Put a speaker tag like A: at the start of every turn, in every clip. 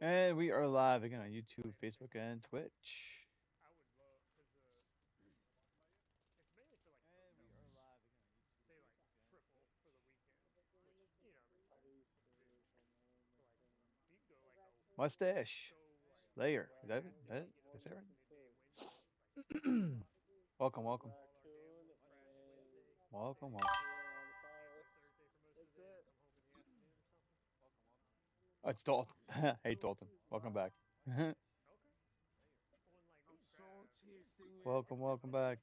A: And we are live again on YouTube, Facebook, and Twitch. Mustache. Layer. Is that it? Is that right? Welcome, welcome. Welcome, welcome. Oh, it's Dalton. Hey, Dalton. Welcome back. Welcome, welcome back.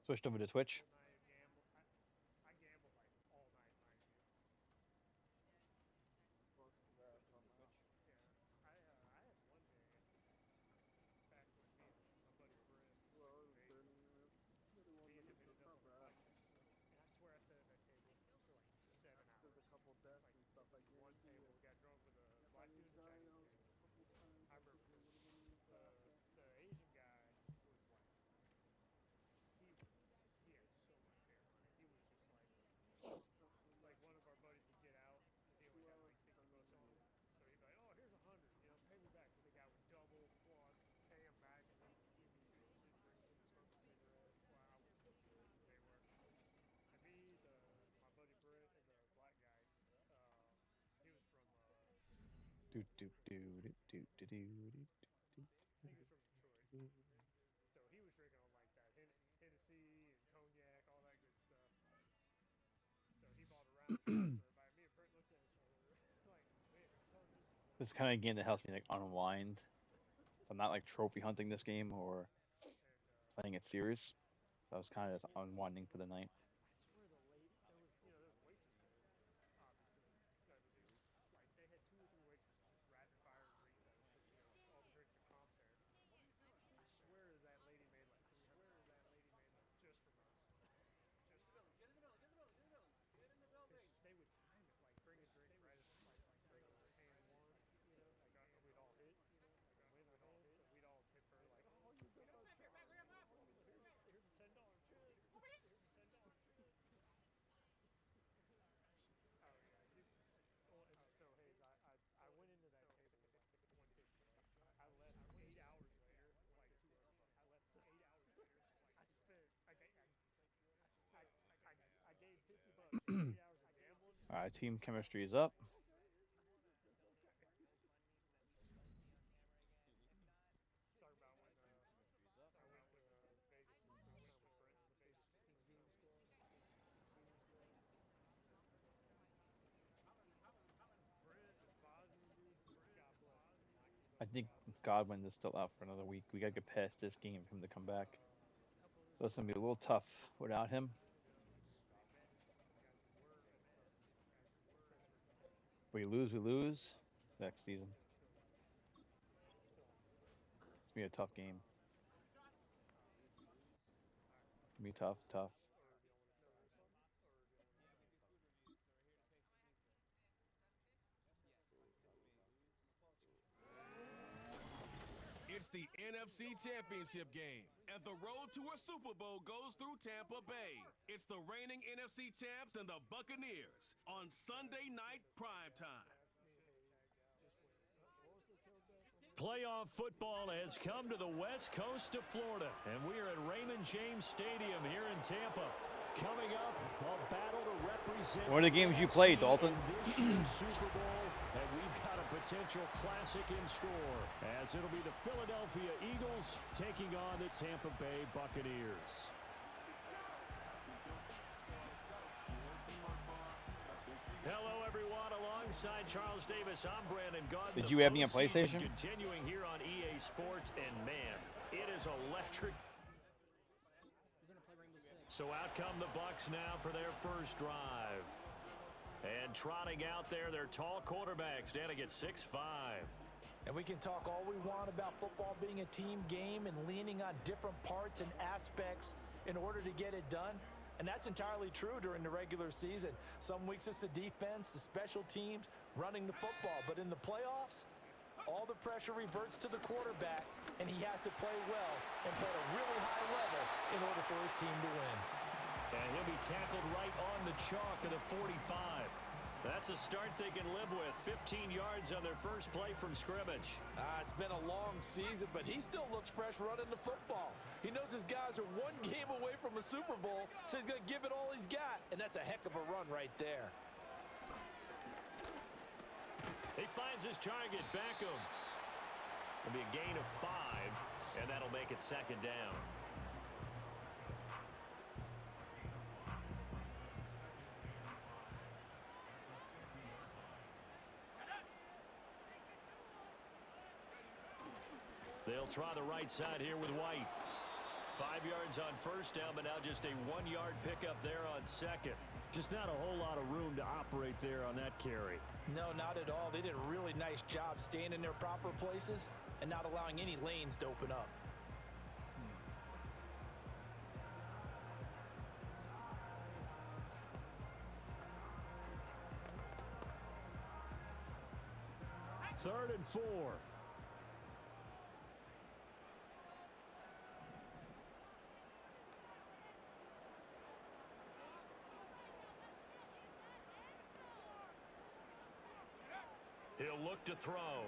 A: Switched over to Twitch. Do, do, do, do, do, do, do, do, do. This is kind of a game that helps me like unwind. If I'm not like trophy hunting this game or playing it serious. So I was kind of just unwinding for the night. All right, team chemistry is up. I think Godwin is still out for another week. We got to get past this game for him to come back. So it's going to be a little tough without him. We lose next season. It's going to be a tough game. It's going to be tough, tough.
B: It's the NFC Championship game, and the road to a Super Bowl goes through Tampa Bay. It's the reigning NFC champs and the Buccaneers on Sunday night primetime.
C: Playoff football has come to the west coast of Florida, and we are at Raymond James Stadium here in Tampa. Coming up, a battle to represent
A: What are the games you played, Dalton?
C: this year's Super Bowl, and we've got a potential classic in store, as it'll be the Philadelphia Eagles taking on the Tampa Bay Buccaneers. Hello, everyone. Alongside Charles Davis, I'm Brandon Gaudin.
A: Did you have me on
C: Postseason
A: PlayStation?
C: continuing here on EA Sports, and man, it is electric. So out come the Bucs now for their first drive. And trotting out there, their tall quarterback standing at 6'5".
D: And we can talk all we want about football being a team game and leaning on different parts and aspects in order to get it done. And that's entirely true during the regular season. Some weeks it's the defense, the special teams, running the football. But in the playoffs, all the pressure reverts to the quarterback, and he has to play well and play at a really high level in order for his team to win.
C: And he'll be tackled right on the chalk of the 45. That's a start they can live with. 15 yards on their first play from scrimmage.
D: It's been a long season, but he still looks fresh running the football. He knows his guys are one game away from a Super Bowl, so he's going to give it all he's got, and that's a heck of a run right there.
C: He finds his target, Beckham. It'll be a gain of 5, and that'll make it second down. They'll try the right side here with White. 5 yards on first down, but now just a 1-yard pickup there on second. Just not a whole lot of room to operate there on that carry.
D: No, not at all. They did a really nice job staying in their proper places and not allowing any lanes to open up.
C: Third and 4. He'll look to throw.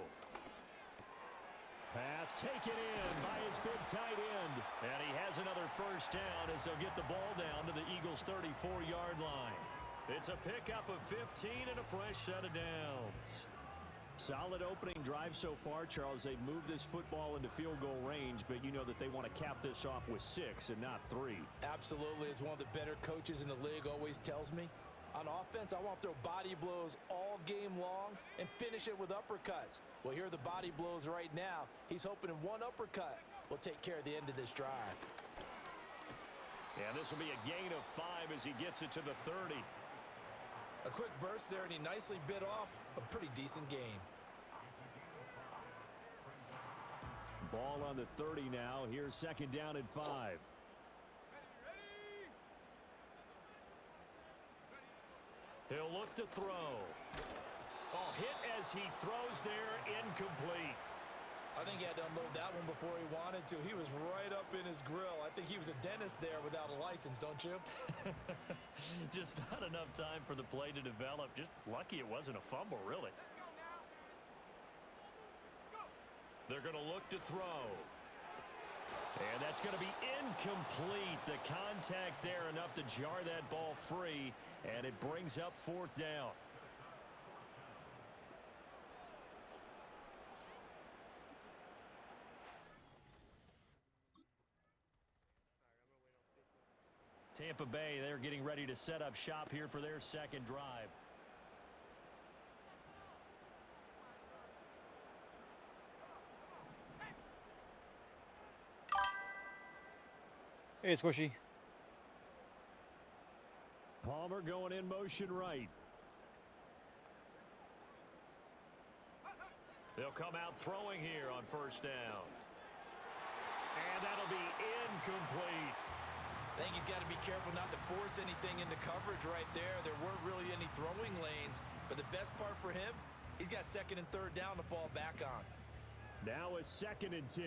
C: Pass taken in by his big tight end. And he has another first down as they'll get the ball down to the Eagles' 34-yard line. It's a pickup of 15 and a fresh set of downs. Solid opening drive so far, Charles. They've moved this football into field goal range, but you know that they want to cap this off with 6 and not 3.
D: Absolutely. As one of the better coaches in the league always tells me, on offense, I want to throw body blows all game long and finish it with uppercuts. Well, here are the body blows right now. He's hoping in one uppercut will take care of the end of this drive.
C: And this will be a gain of 5 as he gets it to the 30.
D: A quick burst there, and he nicely bit off a pretty decent gain.
C: Ball on the 30 now. Here's second down and 5. He'll look to throw. Oh, hit as he throws there, incomplete.
D: I think he had to unload that one before he wanted to. He was right up in his grill. I think he was a dentist there without a license, don't you?
C: Just not enough time for the play to develop. Just lucky it wasn't a fumble, really. They're going to look to throw. And that's going to be incomplete. The contact there enough to jar that ball free, and it brings up fourth down. Tampa Bay, they're getting ready to set up shop here for their second drive.
A: Hey, Squishy.
C: Palmer going in motion right. They'll come out throwing here on first down. And that'll be incomplete.
D: I think he's got to be careful not to force anything into coverage right there. There weren't really any throwing lanes, but the best part for him, he's got second and third down to fall back on.
C: Now a second and 10.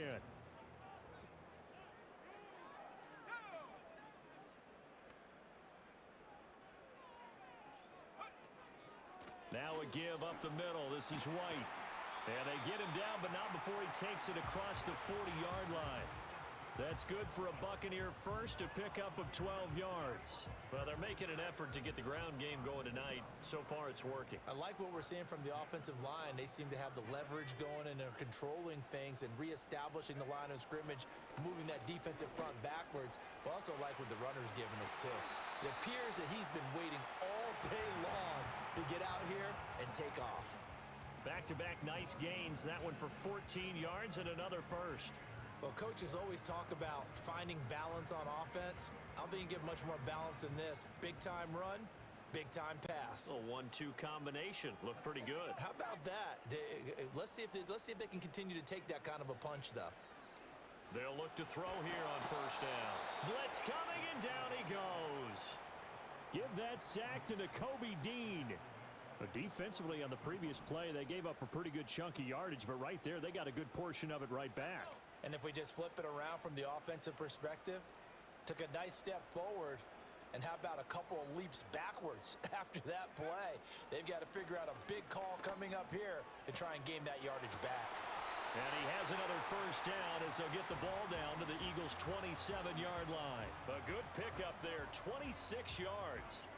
C: Now a give up the middle. This is White. And they get him down, but not before he takes it across the 40-yard line. That's good for a Buccaneer first, a pickup of 12 yards. Well, they're making an effort to get the ground game going tonight. So far, it's working.
D: I like what we're seeing from the offensive line. They seem to have the leverage going, and they're controlling things and reestablishing the line of scrimmage, moving that defensive front backwards. But also like what the runner's giving us, too. It appears that he's been waiting all day long to get out here and take off.
C: Back-to-back nice gains. That one for 14 yards and another first.
D: Well, coaches always talk about finding balance on offense. I don't think you can get much more balance than this. Big-time run, big-time pass.
C: A 1-2 combination. Looked pretty good.
D: How about that? Let's see if they can continue to take that kind of a punch, though.
C: They'll look to throw here on first down. Blitz coming, and down he goes. Give that sack to Nakobe Dean. Defensively on the previous play, they gave up a pretty good chunk of yardage, but right there, they got a good portion of it right back.
D: And if we just flip it around from the offensive perspective, took a nice step forward, and how about a couple of leaps backwards after that play? They've got to figure out a big call coming up here to try and gain that yardage back.
C: And he has another first down as they'll get the ball down to the Eagles' 27-yard line. A good pickup there, 26 yards.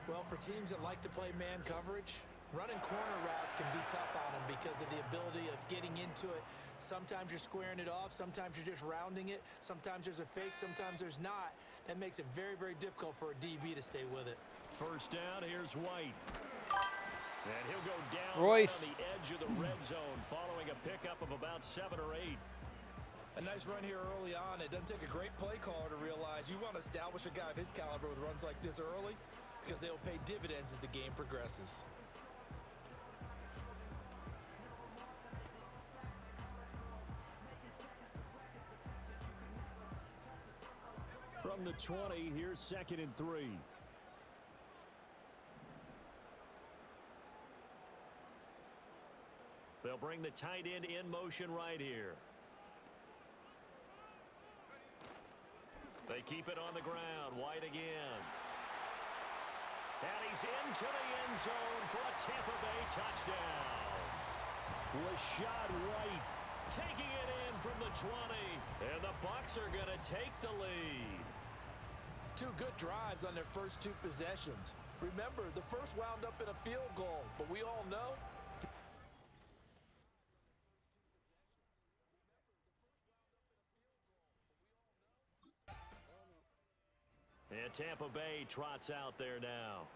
D: Well, for teams that like to play man coverage, running corner routes can be tough on them because of the ability of getting into it. Sometimes you're squaring it off. Sometimes you're just rounding it. Sometimes there's a fake. Sometimes there's not. That makes it very, very difficult for a DB to stay with it.
C: First down, here's White. And he'll go down
A: Royce.
C: right on the edge of the red zone following a pickup of about 7 or 8.
D: A nice run here early on. It doesn't take a great play caller to realize you want to establish a guy of his caliber with runs like this early, because they'll pay dividends as the game progresses.
C: From the 20, here's 2nd and 3. They'll bring the tight end in motion right here. They keep it on the ground. White again. And he's into the end zone for a Tampa Bay touchdown. Rashad White taking it in from the 20. And the Bucs are going to take the lead.
D: 2 good drives on their first 2 possessions. Remember, the first wound up in a field goal, but we all know
C: and Tampa Bay trots out there now.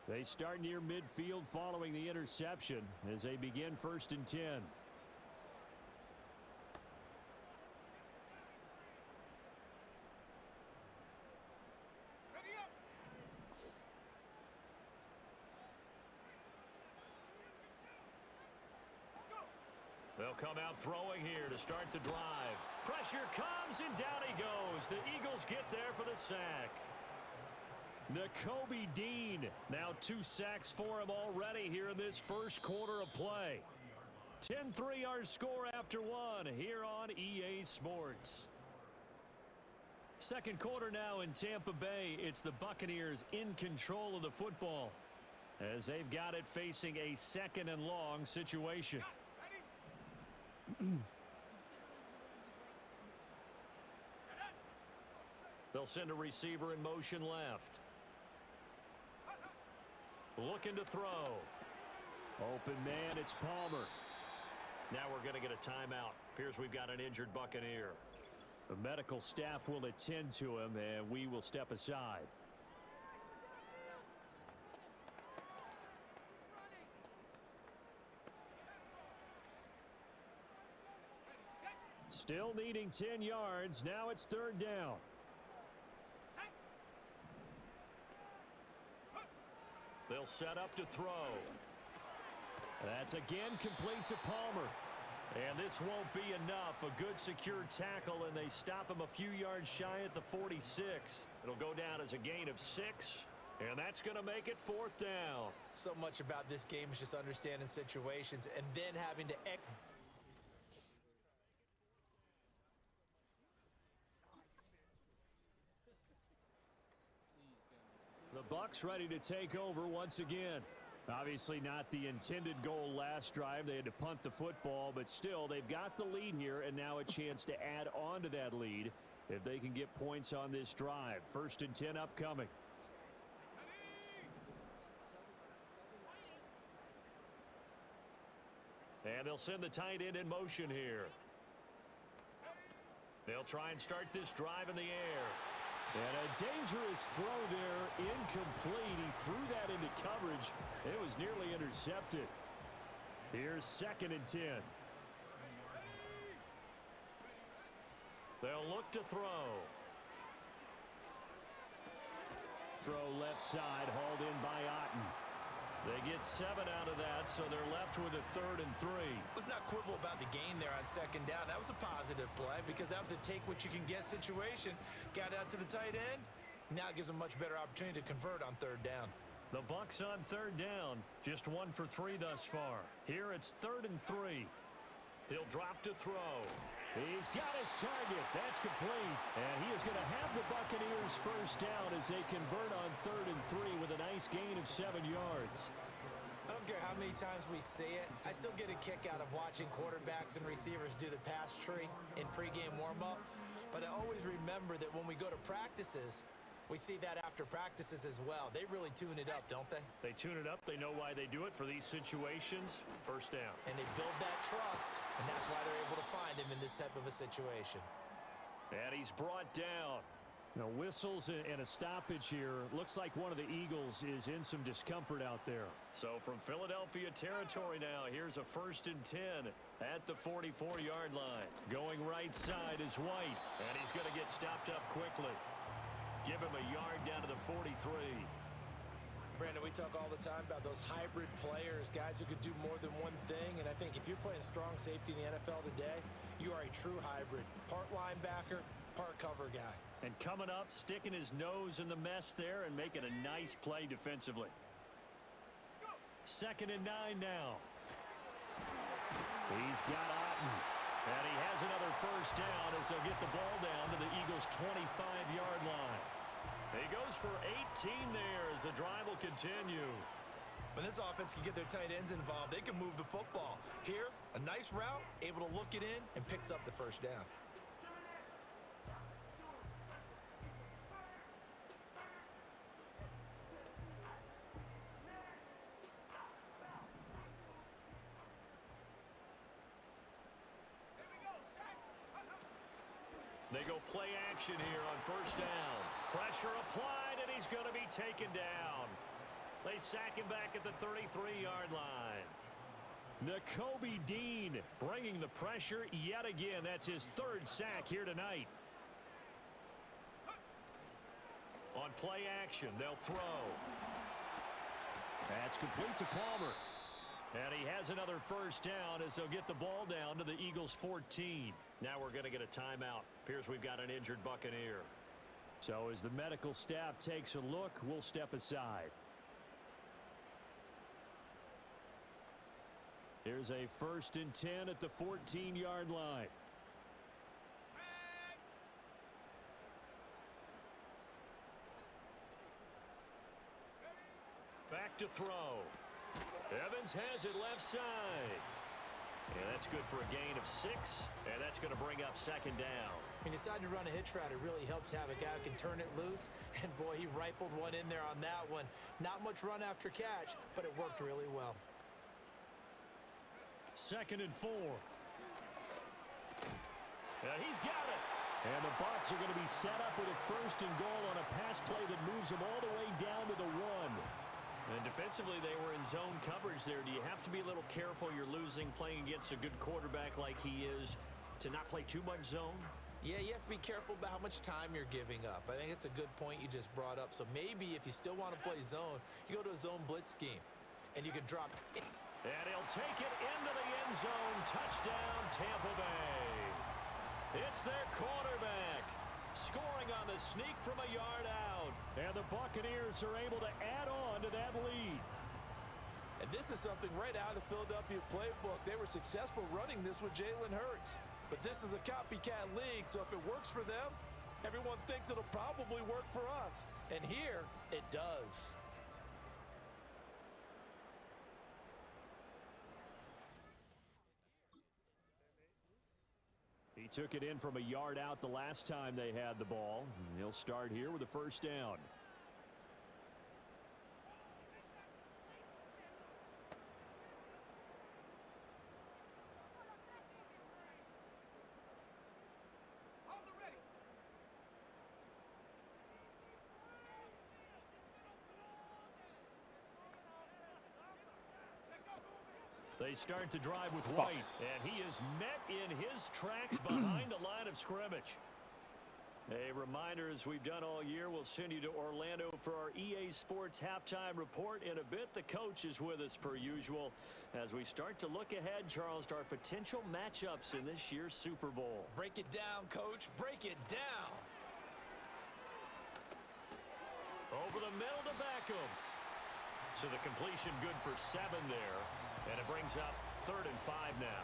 C: They start near midfield following the interception as they begin 1st and 10. They'll come out throwing here to start the drive. Pressure comes, and down he goes. The Eagles get there for the sack. Nakobe Dean, now 2 sacks for him already here in this first quarter of play. 10-3 our score after 1 here on EA Sports. Second quarter now in Tampa Bay. It's the Buccaneers in control of the football as they've got it facing a 2nd and long situation. They'll send a receiver in motion left. Looking to throw. Open man, it's Palmer. Now we're going to get a timeout. Appears we've got an injured Buccaneer. The medical staff will attend to him, and we will step aside. Still needing 10 yards. Now it's 3rd down. They'll set up to throw. That's again complete to Palmer. And this won't be enough. A good secure tackle, and they stop him a few yards shy at the 46. It'll go down as a gain of 6, and that's going to make it 4th down.
D: so much about this game is just understanding situations and then having to
C: The Bucs ready to take over once again. Obviously not the intended goal last drive. They had to punt the football, but still they've got the lead here and now a chance to add on to that lead if they can get points on this drive. 1st and 10 upcoming. And they'll send the tight end in motion here. They'll try and start this drive in the air. And a dangerous throw there, incomplete. He threw that into coverage. It was nearly intercepted. Here's 2nd and 10. They'll look to throw. Throw left side, hauled in by Otten. They get 7 out of that, so they're left with a 3rd and 3.
D: Let's not quibble about the gain there on 2nd down. That was a positive play because that was a take-what-you-can-get situation. Got out to the tight end. Now it gives them a much better opportunity to convert on 3rd down.
C: The Bucs on third down. Just 1 for 3 thus far. Here it's 3rd and 3. He'll drop to throw. He's got his target. That's complete. And he is going to have the Buccaneers first down as they convert on 3rd and 3 with a nice gain of 7 yards.
D: I don't care how many times we see it. I still get a kick out of watching quarterbacks and receivers do the pass tree in pregame warm-up. But I always remember that when we go to practices, we see that after practices as well. They really tune it up, don't they?
C: They tune it up. They know why they do it for these situations. First down.
D: And they build that trust, and that's why they're able to find him in this type of a situation.
C: And he's brought down. Now, whistles and a stoppage here. Looks like one of the Eagles is in some discomfort out there. So from Philadelphia territory now, here's a 1st and 10 at the 44-yard line. Going right side is White, and he's going to get stopped up quickly. Give him a yard down to the 43.
D: Brandon, we talk all the time about those hybrid players, guys who could do more than one thing. And I think if you're playing strong safety in the NFL today, you are a true hybrid. Part linebacker, part cover guy.
C: And coming up, sticking his nose in the mess there and making a nice play defensively. 2nd and 9 now. He's got Otten. And he has another first down as they'll get the ball down to the Eagles' 25-yard line. He goes for 18 there as the drive will continue.
D: When this offense can get their tight ends involved, they can move the football. Here, a nice route, able to look it in, and picks up the first down.
C: They go play action here on first down. Pressure applied, and he's going to be taken down. They sack him back at the 33-yard line. Nakobe Dean bringing the pressure yet again. That's his 3rd sack here tonight. On play action, they'll throw. That's complete to Palmer. And he has another first down as they'll get the ball down to the Eagles' 14. Now we're going to get a timeout. Appears we've got an injured Buccaneer. So as the medical staff takes a look, we'll step aside. Here's a 1st and 10 at the 14-yard line. Back to throw. Evans has it left side. And that's good for a gain of 6. And that's going to bring up 2nd down.
D: When you decide to run a hitch route, it really helps to have a guy who can turn it loose. And boy, he rifled one in there on that one. Not much run after catch, but it worked really well.
C: 2nd and 4. He's got it. And the Bucs are going to be set up with a 1st and goal on a pass play that moves them all the way down to the 1. And defensively, they were in zone coverage there. Do you have to be a little careful? You're losing, playing against a good quarterback like he is, to not play too much zone?
D: Yeah, you have to be careful about how much time you're giving up. I think it's a good point you just brought up. So maybe if you still want to play zone, you go to a zone blitz scheme, and you can drop it.
C: And he'll take it into the end zone. Touchdown, Tampa Bay. It's their quarterback scoring on the sneak from a yard out. And the Buccaneers are able to add on to that lead.
E: And this is something right out of the Philadelphia playbook. They were successful running this with Jalen Hurts. But this is a copycat league, so if it works for them, everyone thinks it'll probably work for us. And here, it does.
C: He took it in from a yard out the last time they had the ball. And he'll start here with a first down. They start to drive with White, and he is met in his tracks behind the line of scrimmage. A reminder, as we've done all year, we'll send you to Orlando for our EA Sports halftime report in a bit. The coach is with us per usual as we start to look ahead, Charles, to our potential matchups in this year's Super Bowl.
D: Break it down, coach. Break it down.
C: Over the middle to Beckham. So the completion good for 7 there, and it brings up 3rd and 5 now.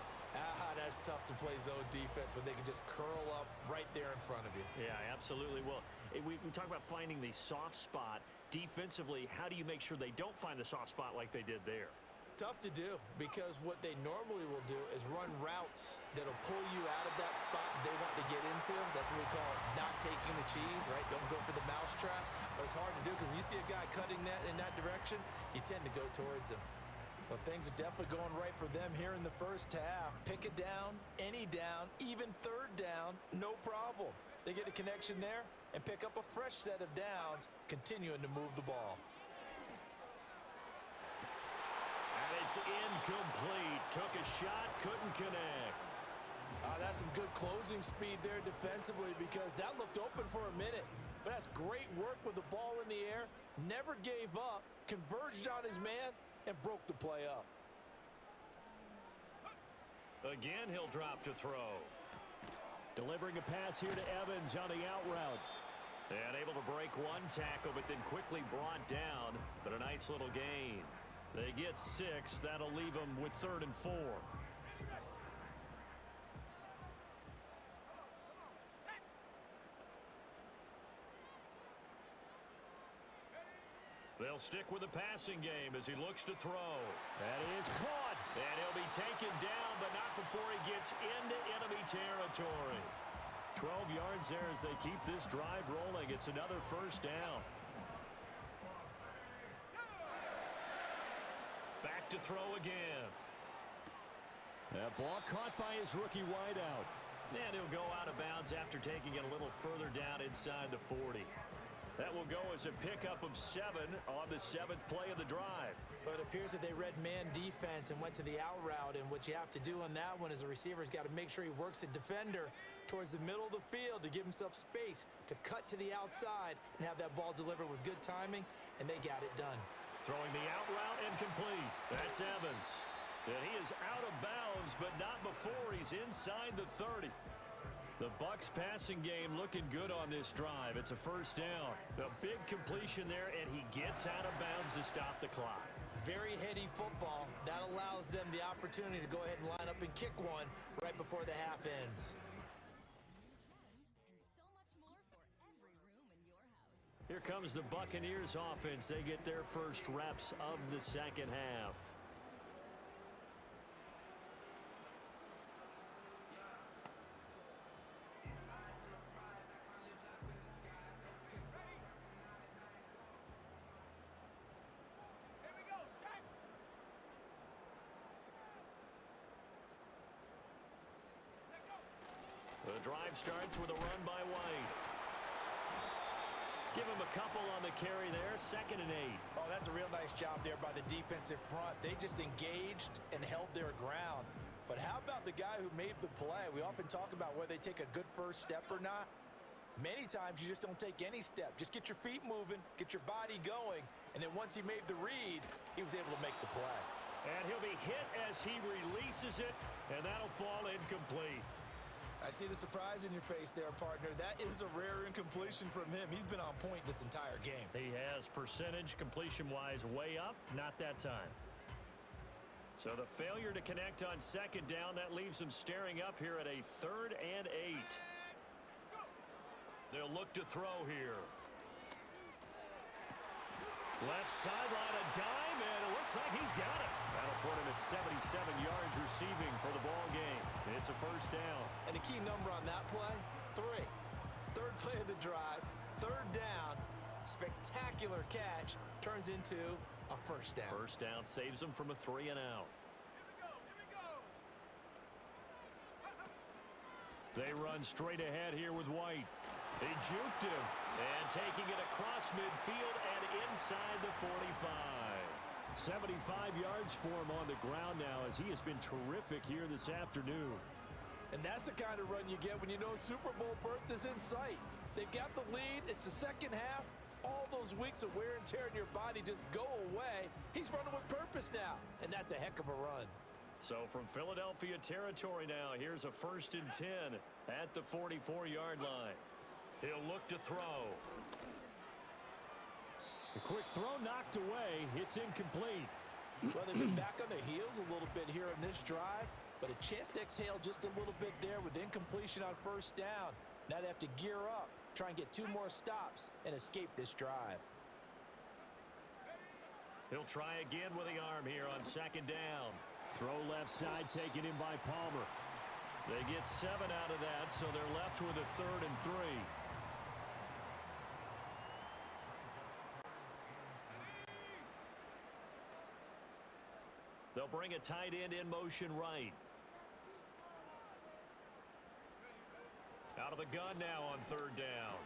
D: That's tough to play zone defense when they can just curl up right there in front of you.
C: Yeah, absolutely. Well, we talk about finding the soft spot. Defensively, how do you make sure they don't find the soft spot like they did there?
D: Tough to do, because what they normally will do is run routes that'll pull you out of that spot they want to get into. That's what we call not taking the cheese, right? Don't go for the mousetrap. But it's hard to do because when you see a guy cutting that in that direction, you tend to go towards him. Well, things are definitely going right for them here in the first half. Pick a down, any down, even 3rd down, no problem. They get a connection there and pick up a fresh set of downs, continuing to move the ball.
C: And it's incomplete. Took a shot, couldn't connect.
E: That's some good closing speed there defensively, because that looked open for a minute. But that's great work with the ball in the air. Never gave up, converged on his man, and broke the play up.
C: Again, he'll drop to throw. Delivering a pass here to Evans on the out route. And able to break one tackle, but then quickly brought down. But a nice little gain. They get 6. That'll leave them with 3rd and 4. They'll stick with the passing game as he looks to throw. That is caught. And he'll be taken down, but not before he gets into enemy territory. 12 yards there as they keep this drive rolling. It's another 1st down. Back to throw again. That ball caught by his rookie wideout. And he'll go out of bounds after taking it a little further down inside the 40. That will go as a pickup of 7 on the 7th play of the drive.
D: But it appears that they read man defense and went to the out route. And what you have to do on that one is the receiver's got to make sure he works the defender towards the middle of the field to give himself space to cut to the outside and have that ball delivered with good timing. And they got it done.
C: Throwing the out route and complete. That's Evans. And he is out of bounds, but not before he's inside the 30. The Bucs passing game looking good on this drive. It's a 1st down. A big completion there, and he gets out of bounds to stop the clock.
D: Very heady football. That allows them the opportunity to go ahead and line up and kick one right before the half ends.
C: Here comes the Buccaneers offense. They get their first reps of the 2nd half. The drive starts with a run by White. Give him a couple on the carry there. 2nd and 8.
D: Oh, that's a real nice job there by the defensive front. They just engaged and held their ground. But how about the guy who made the play? We often talk about whether they take a good first step or not. Many times you just don't take any step. Just get your feet moving, get your body going, and then once he made the read, he was able to make the play.
C: And he'll be hit as he releases it, and that'll fall incomplete.
D: I see the surprise in your face there, partner. That is a rare incompletion from him. He's been on point this entire game.
C: He has percentage completion-wise way up, not that time. So the failure to connect on 2nd down, that leaves them staring up here at a 3rd and 8. They'll look to throw here. Left sideline, a dime, and it looks like he's got it. That'll put him at 77 yards receiving for the ball game. It's a 1st down.
D: And the key number on that play, 3. 3rd play of the drive, 3rd down, spectacular catch, turns into a 1st down.
C: 1st down saves him from a 3 and out. They run straight ahead here with White. They juked him, and taking it across midfield and inside the 45. 75 yards for him on the ground now, as he has been terrific here this afternoon.
E: And that's the kind of run you get when you know Super Bowl berth is in sight. They've got the lead. It's the 2nd half. All those weeks of wear and tear in your body just go away. He's running with purpose now, and that's a heck of a run.
C: So from Philadelphia territory now, here's a 1st and 10 at the 44-yard line. He'll look to throw. The quick throw knocked away. It's incomplete.
D: Well, they've been back on their heels a little bit here on this drive, but a chance to exhale just a little bit there with incompletion on first down. Now they have to gear up, try and get 2 more stops, and escape this drive.
C: He'll try again with the arm here on second down. Throw left side taken in by Palmer. They get 7 out of that, so they're left with a 3rd and 3. They'll bring a tight end in motion right. Out of the gun now on 3rd down.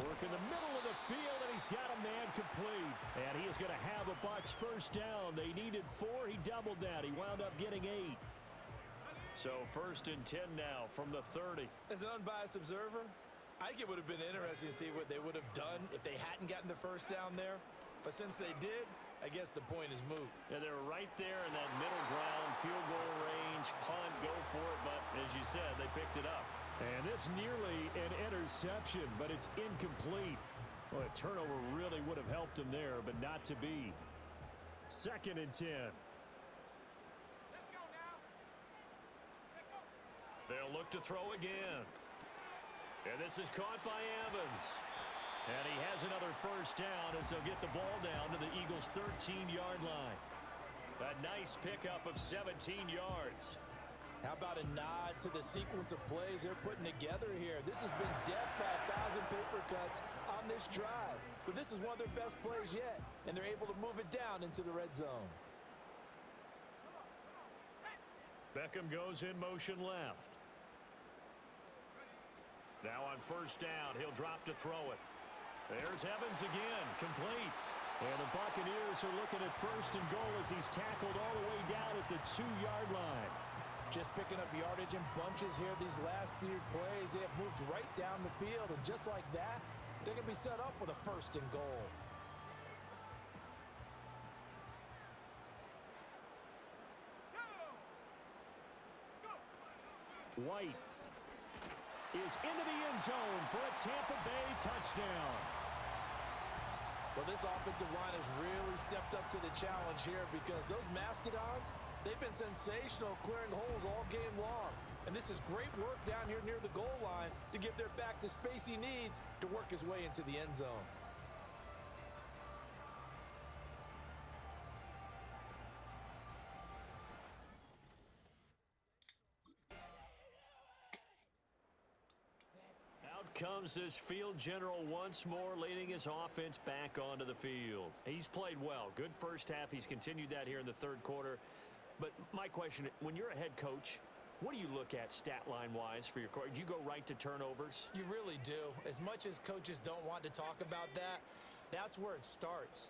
C: Work in the middle of the field, and he's got a man complete. And he is going to have a Bucs first down. They needed 4. He doubled that. He wound up getting 8. So 1st and 10 now from the 30.
D: As an unbiased observer, I think it would have been interesting to see what they would have done if they hadn't gotten the first down there. But since they did, I guess the point is moot.
C: Yeah, they're right there in that middle ground, field goal range, punt, go for it. But as you said, they picked it up. And this nearly an interception, but it's incomplete. Well, a turnover really would have helped them there, but not to be. 2nd and 10. They'll look to throw again. And this is caught by Evans. And he has another first down as they'll get the ball down to the Eagles' 13-yard line. A nice pickup of 17 yards.
D: How about a nod to the sequence of plays they're putting together here? This has been death by 1,000 paper cuts on this drive. But this is one of their best plays yet, and they're able to move it down into the red zone.
C: Beckham goes in motion left. Now on first down, he'll drop to throw it. There's Evans again, complete. And the Buccaneers are looking at 1st and goal as he's tackled all the way down at the 2-yard line.
D: Just picking up yardage in bunches here these last few plays. They have moved right down the field, and just like that, they're going to be set up with a 1st and goal.
C: White is into the end zone for a Tampa Bay touchdown.
D: Well, this offensive line has really stepped up to the challenge here because those Mastodons, they've been sensational clearing holes all game long. And this is great work down here near the goal line to give their back the space he needs to work his way into the end zone.
C: Out comes this field general once more, leading his offense back onto the field. He's played well. Good first half. He's continued that here in the 3rd quarter. But my question, when you're a head coach, what do you look at stat line-wise for your coach? Do you go right to turnovers?
D: You really do. As much as coaches don't want to talk about that, that's where it starts.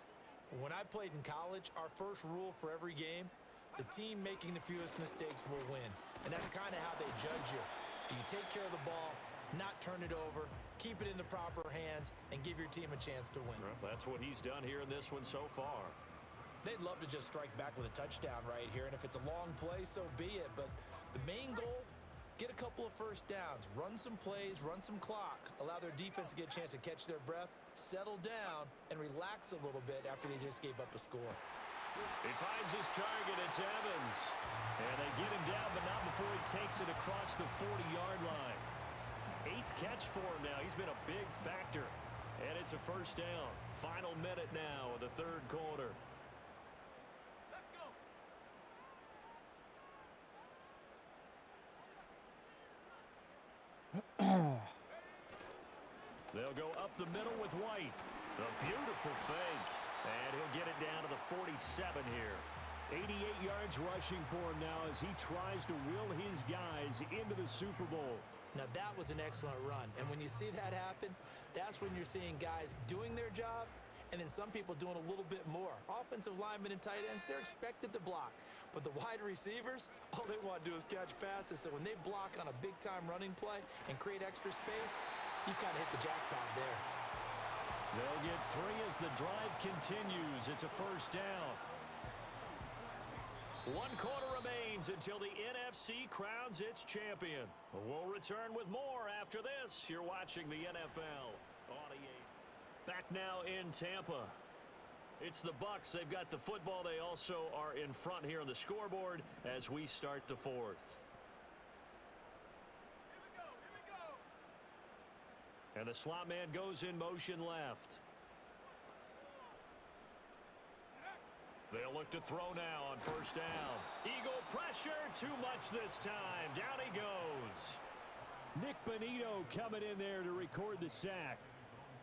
D: When I played in college, our first rule for every game, the team making the fewest mistakes will win. And that's kind of how they judge you. Do you take care of the ball, not turn it over, keep it in the proper hands, and give your team a chance to win?
C: Well, that's what he's done here in this one so far.
D: They'd love to just strike back with a touchdown right here, and if it's a long play, so be it. But the main goal, get a couple of first downs, run some plays, run some clock, allow their defense to get a chance to catch their breath, settle down, and relax a little bit after they just gave up a score.
C: He finds his target. It's Evans. And they get him down, but not before he takes it across the 40-yard line. 8th catch for him now. He's been a big factor. And it's a first down. Final minute now of the 3rd quarter. They'll go up the middle with White. A beautiful fake. And he'll get it down to the 47 here. 88 yards rushing for him now as he tries to will his guys into the Super Bowl.
D: Now, that was an excellent run. And when you see that happen, that's when you're seeing guys doing their job and then some people doing a little bit more. Offensive linemen and tight ends, they're expected to block. But the wide receivers, all they want to do is catch passes. So when they block on a big-time running play and create extra space, you've kind of hit the jackpot there.
C: They'll get 3 as the drive continues. It's a first down. 1 quarter remains until the NFC crowns its champion. We'll return with more after this. You're watching the NFL on EA. Back now in Tampa. It's the Bucks. They've got the football. They also are in front here on the scoreboard as we start the fourth. And the slot man goes in motion left. They'll look to throw now on first down. Eagle pressure, too much this time. Down he goes.
F: Nick Bonito coming in there to record the sack.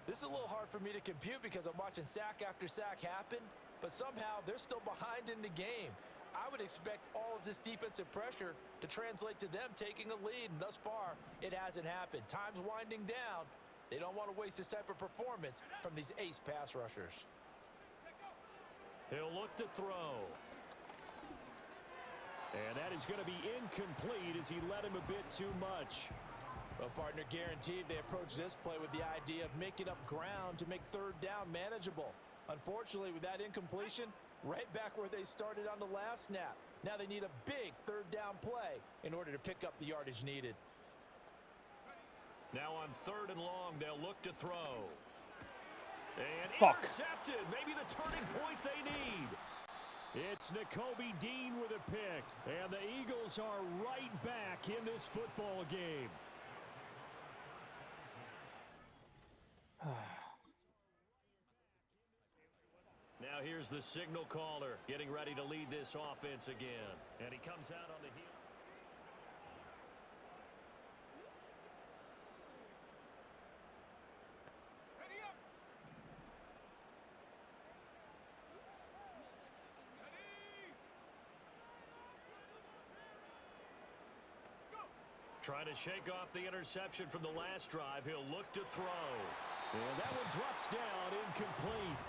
D: This is a little hard for me to compute because I'm watching sack after sack happen, but somehow they're still behind in the game. I would expect all of this defensive pressure to translate to them taking a lead, and thus far, it hasn't happened. Time's winding down. They don't want to waste this type of performance from these ace pass rushers.
C: He'll look to throw.
F: And that is going to be incomplete as he led him a bit too much.
D: Well, partner, guaranteed they approach this play with the idea of making up ground to make third down manageable. Unfortunately, with that incompletion, right back where they started on the last snap. Now they need a big third down play in order to pick up the yardage needed.
C: Now on third and long, they'll look to throw. And
A: intercepted.
C: Maybe the turning point they need.
F: It's Nakobe Dean with a pick. And the Eagles are right back in this football game.
C: Now here's the signal caller getting ready to lead this offense again. And he comes out on the heel. Trying to shake off the interception from the last drive. He'll look to throw.
F: And that one drops down, incomplete.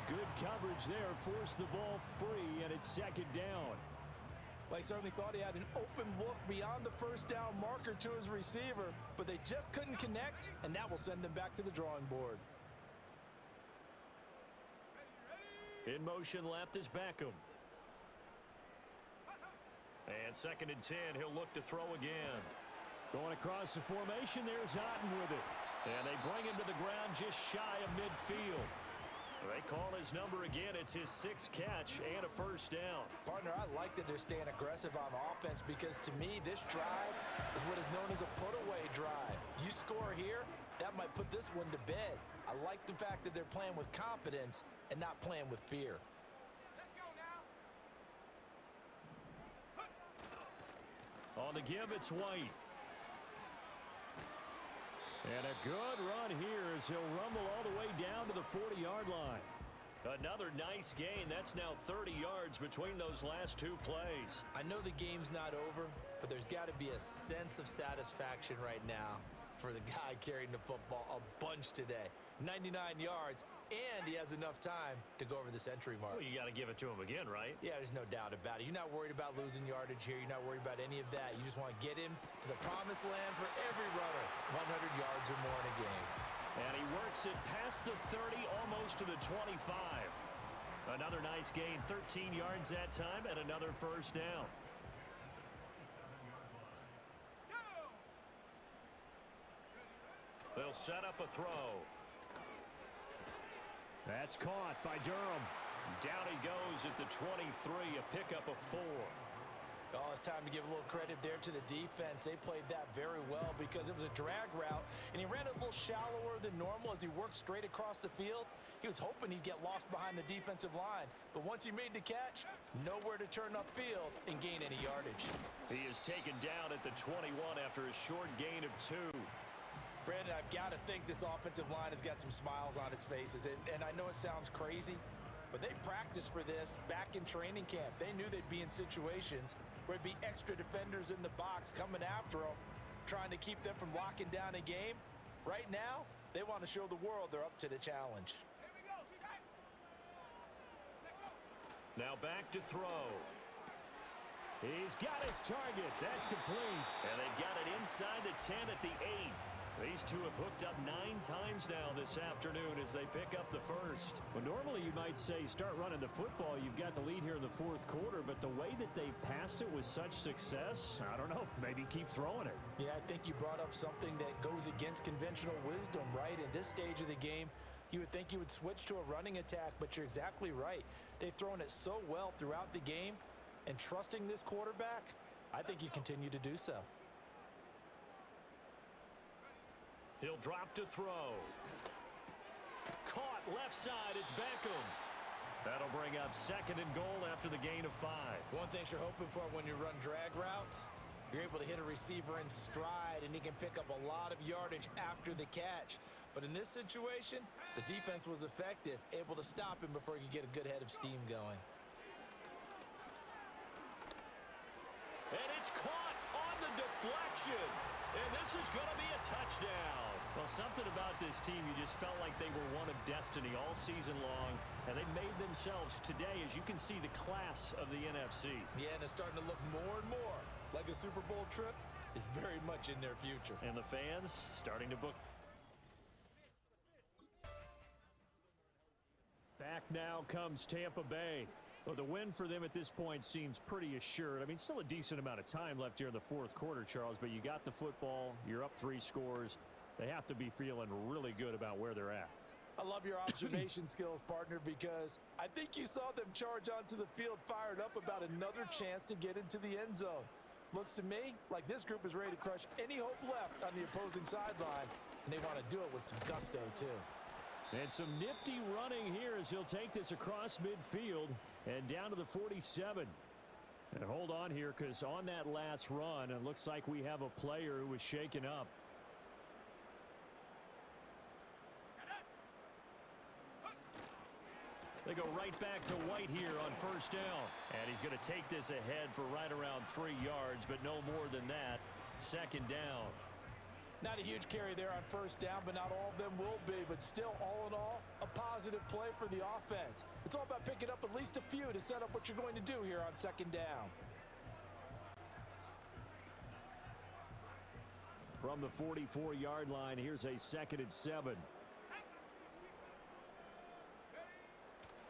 F: Good coverage there, forced the ball free, and it's second down.
D: Well, he certainly thought he had an open look beyond the first down marker to his receiver, but they just couldn't connect, and that will send them back to the drawing board.
C: In motion left is Beckham. And second and 10, he'll look to throw again.
F: Going across the formation, there's Otten with it.
C: And they bring him to the ground just shy of midfield. They call his number again. It's his sixth catch and a first down.
D: Partner, I like that they're staying aggressive on offense because to me, this drive is what is known as a put-away drive. You score here, that might put this one to bed. I like the fact that they're playing with confidence and not playing with fear.
C: On the give, it's White.
F: And a good run here as he'll rumble all the way down to the 40-yard line.
C: Another nice gain. That's now 30 yards between those last two plays.
D: I know the game's not over, but there's got to be a sense of satisfaction right now for the guy carrying the football a bunch today. 99 yards, and he has enough time to go over the century mark.
C: Well, you got to give it to him again, right?
D: Yeah, there's no doubt about it. You're not worried about losing yardage here. You're not worried about any of that. You just want to get him to the promised land for every runner. 100 yards or more in a game.
C: And he works it past the 30, almost to the 25. Another nice gain, 13 yards that time, and another first down. They'll set up a throw.
F: That's caught by Durham.
C: Down he goes at the 23, a pickup of 4.
D: Oh, it's time to give a little credit there to the defense. They played that very well because it was a drag route, and he ran it a little shallower than normal as he worked straight across the field. He was hoping he'd get lost behind the defensive line, but once he made the catch, nowhere to turn upfield and gain any yardage.
C: He is taken down at the 21 after a short gain of 2.
D: Brandon, I've got to think this offensive line has got some smiles on its faces, and I know it sounds crazy, but they practiced for this back in training camp. They knew they'd be in situations where it'd be extra defenders in the box coming after them, trying to keep them from locking down a game. Right now, they want to show the world they're up to the challenge.
C: Now back to throw.
F: He's got his target. That's complete.
C: And they've got it inside the 10 at the 8. These two have hooked up 9 times now this afternoon as they pick up the first.
F: Well, normally you might say start running the football. You've got the lead here in the fourth quarter, but the way that they've passed it with such success, I don't know, maybe keep throwing it.
D: Yeah, I think you brought up something that goes against conventional wisdom, right? In this stage of the game, You would think you would switch to a running attack, but you're exactly right. They've thrown it so well throughout the game, and trusting this quarterback, I think you continue to do so.
C: He'll drop to throw. Caught left side. It's Beckham. That'll bring up 2nd and goal after the gain of 5.
D: One thing you're hoping for when you run drag routes, you're able to hit a receiver in stride, and he can pick up a lot of yardage after the catch. But in this situation, the defense was effective, able to stop him before he could get a good head of steam going.
C: And it's caught on the deflection. And this is going to be a touchdown.
F: Well, something about this team, you just felt like they were one of destiny all season long, and they made themselves today, as you can see, the class of the NFC.
D: Yeah, and it's starting to look more and more like a Super Bowl trip is very much in their future.
F: And the fans starting to book. Back now comes Tampa Bay. Well, the win for them at this point seems pretty assured. I mean, still a decent amount of time left here in the 4th quarter, Charles, but you got the football. You're up 3 scores. They have to be feeling really good about where they're at.
D: I love your observation skills, partner, because I think you saw them charge onto the field fired up about another chance to get into the end zone. Looks to me like this group is ready to crush any hope left on the opposing sideline, and they want to do it with some gusto, too.
F: And some nifty running here as he'll take this across midfield and down to the 47. And hold on here, because on that last run, it looks like we have a player who was shaken up. They go right back to White here on 1st down. And he's going to take this ahead for right around 3 yards, but no more than that. 2nd down.
D: Not a huge carry there on 1st down, but not all of them will be. But still, all in all, a positive play for the offense. It's all about picking up at least a few to set up what you're going to do here on 2nd down.
F: From the 44-yard line, here's a 2nd and 7.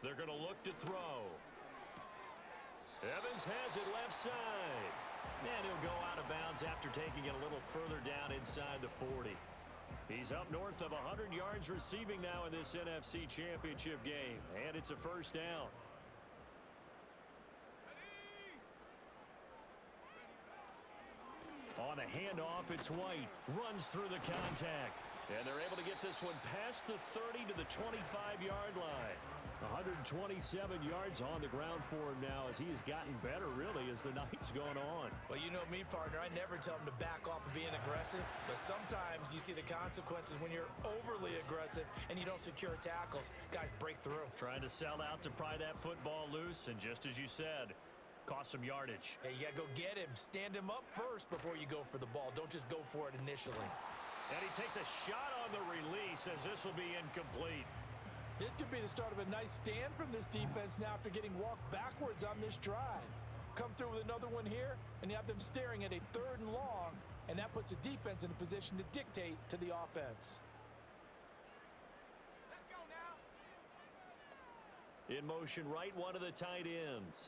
C: They're going to look to throw. Evans has it left side. And he'll go out of bounds after taking it a little further down inside the 40. He's up north of 100 yards receiving now in this NFC Championship game. And it's a 1st down. On a handoff, it's White. Runs through the contact. And they're able to get this one past the 30 to the 25-yard line. 127 yards on the ground for him now as he has gotten better, really, as the night's gone on.
D: Well, you know me, partner. I never tell him to back off of being aggressive, but sometimes you see the consequences when you're overly aggressive and you don't secure tackles. Guys break through.
C: Trying to sell out to pry that football loose, and just as you said, cost some yardage.
D: Yeah, you got to go get him. Stand him up first before you go for the ball. Don't just go for it initially.
C: And he takes a shot on the release as this will be incomplete.
D: This could be the start of a nice stand from this defense now after getting walked backwards on this drive. Come through with another one here, and you have them staring at a 3rd and long, and that puts the defense in a position to dictate to the offense.
B: Let's go now.
C: In motion right, one of the tight ends.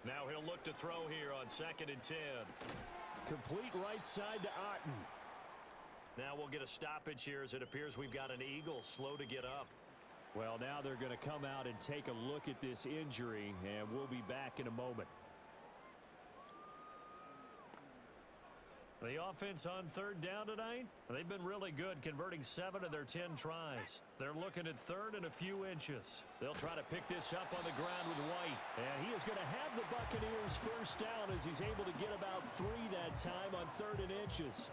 C: Now he'll look to throw here on 2nd and 10.
F: Complete right side to Otten.
C: Now we'll get a stoppage here as it appears we've got an Eagle slow to get up.
F: Well, now they're going to come out and take a look at this injury, and we'll be back in a moment.
C: The offense on 3rd down tonight, they've been really good, converting 7 of their 10 tries. They're looking at 3rd and a few inches. They'll try to pick this up on the ground with White.
F: And he is going to have the Buccaneers 1st down as he's able to get about 3 that time on 3rd and inches.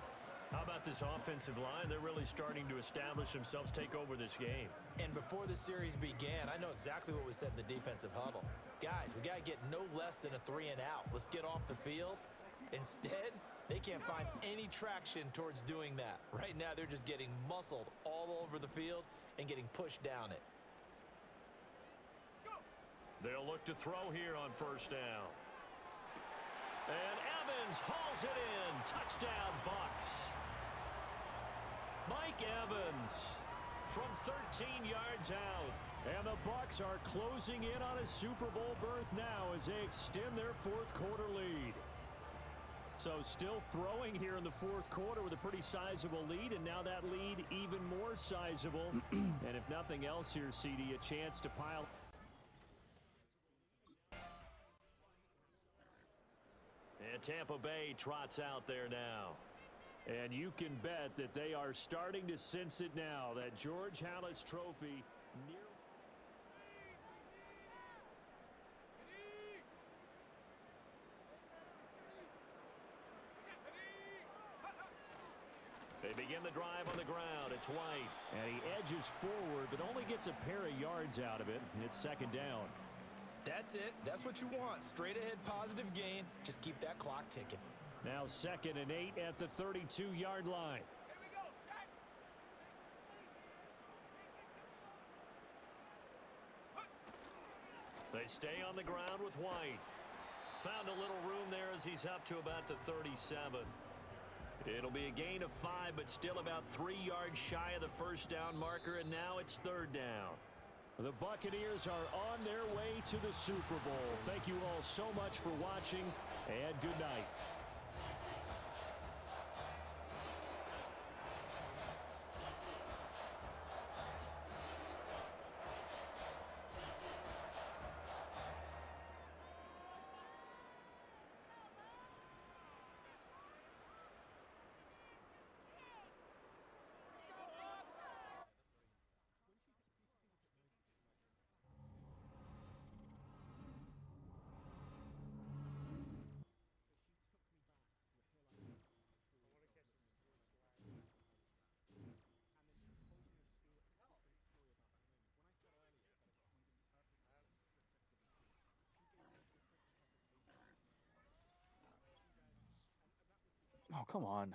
C: How about this offensive line? They're really starting to establish themselves, take over this game.
D: And before the series began, I know exactly what was said in the defensive huddle. Guys, we got to get no less than a 3 and out. Let's get off the field. Instead, they can't find any traction towards doing that. Right now, they're just getting muscled all over the field and getting pushed down it.
C: They'll look to throw here on 1st down. And Evans hauls it in. Touchdown, Bucs. Mike Evans from 13 yards out.
F: And the Bucs are closing in on a Super Bowl berth now as they extend their 4th quarter lead. So still throwing here in the fourth quarter with a pretty sizable lead, and now that lead even more sizable. And if nothing else here, CD, a chance to pile. And Tampa Bay trots out there now. And you can bet that they are starting to sense it now, that George Halas Trophy near. They begin the drive on the ground. It's White. And he edges forward, but only gets a pair of yards out of it. And it's second down.
D: That's it. That's what you want. Straight ahead positive gain. Just keep that clock ticking.
F: Now 2nd and 8 at the 32-yard line. They stay on the ground with White. Found a little room there as he's up to about the 37. It'll be a gain of 5, but still about 3 yards shy of the first down marker, and now it's third down. The Buccaneers are on their way to the Super Bowl. Thank you all so much for watching, and good night.
A: Oh, come on.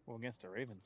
A: Well, against the Ravens.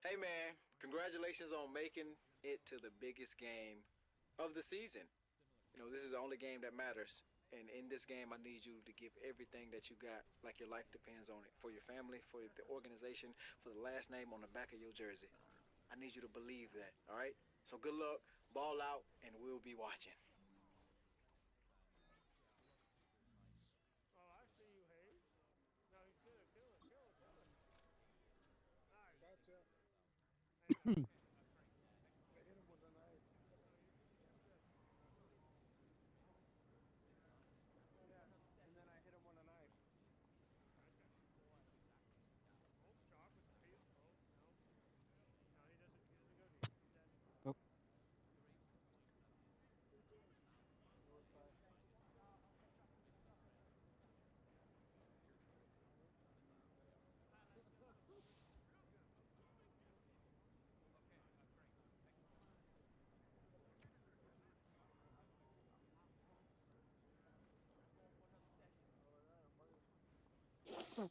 G: Hey man, congratulations on making it to the biggest game of the season. You know, this is the only game that matters. And in this game, I need you to give everything that you got, like your life depends on it, for your family, for the organization, for the last name on the back of your jersey. I need you to believe that, all right? So good luck, ball out, and we'll be watching.
H: Oh, I see you, Hayes. No, he's good. Kill it, kill it, kill it. Nice.
I: Gotcha.
H: Hang on.
I: I hit him with a knife.
H: No, you're good.
I: Oh yeah. And then I hit him with a knife.
H: Okay. For what? Oh, shot with the peel. Oh, no. No, he doesn't go deep. He's dead.
A: Oh,
I: North side. Oh yeah, buddy. Oh,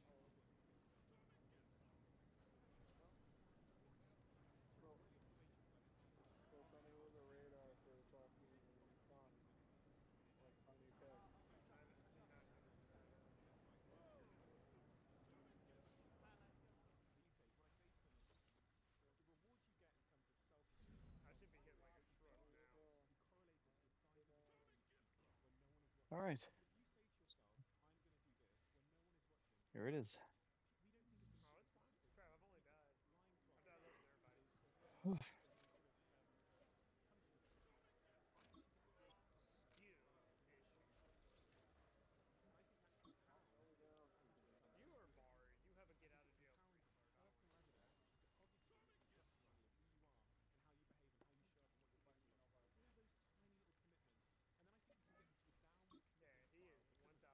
I: well, so Penny was a radar for talking and gone like Tiny Ted.
H: 900. I should be hitting like a truck
I: There's
H: now.
I: sit down.
A: all right. Here it is.
H: Oh, it's fine. Crap, I've only died. I've died less than everybody. You-ish.
I: Slow down.
H: You are barred. You have a get out of jail free card, I would. Yeah, he is 1000% damage.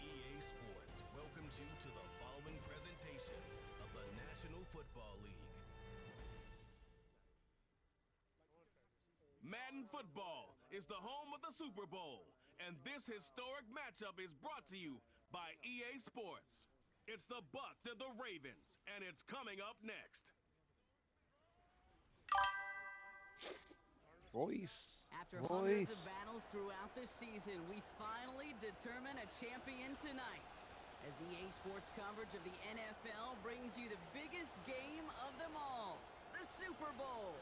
B: EA Sports welcomes you to the following presentation of the National Football League.
H: I want to try this.
B: Madden Football is the home of the Super Bowl, and this historic matchup is brought to you by EA Sports. It's the Bucks and the Ravens, and it's coming up next.
H: Artemis Fowl?
A: Royce.
J: After hundreds of
A: Royce.
J: battles throughout the season, we finally determine a champion tonight. As EA Sports coverage of the NFL brings you the biggest game of them all, the Super Bowl.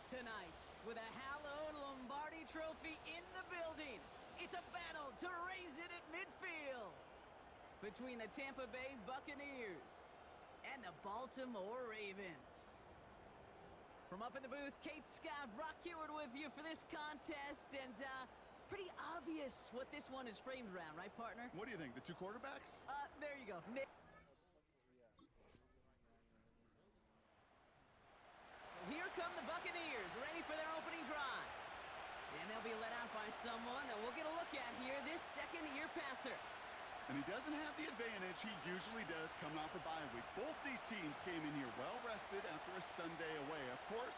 J: Tonight, with a hallowed Lombardi trophy in the building, it's a battle to raise it at midfield between the Tampa Bay Buccaneers and the Baltimore Ravens. From up in the booth, Kate Scott, Brock Heward with you for this contest, and pretty obvious what this one is framed around, right, partner?
K: What do you think, the two quarterbacks?
J: There you go.
I: Yeah.
J: Here come the Buccaneers, ready for their opening drive. And they'll be led out by someone that we'll get a look at here, this second-year passer.
K: And he doesn't have the advantage he usually does coming off a bye week. Both these teams came in here well-rested after a Sunday away. Of course,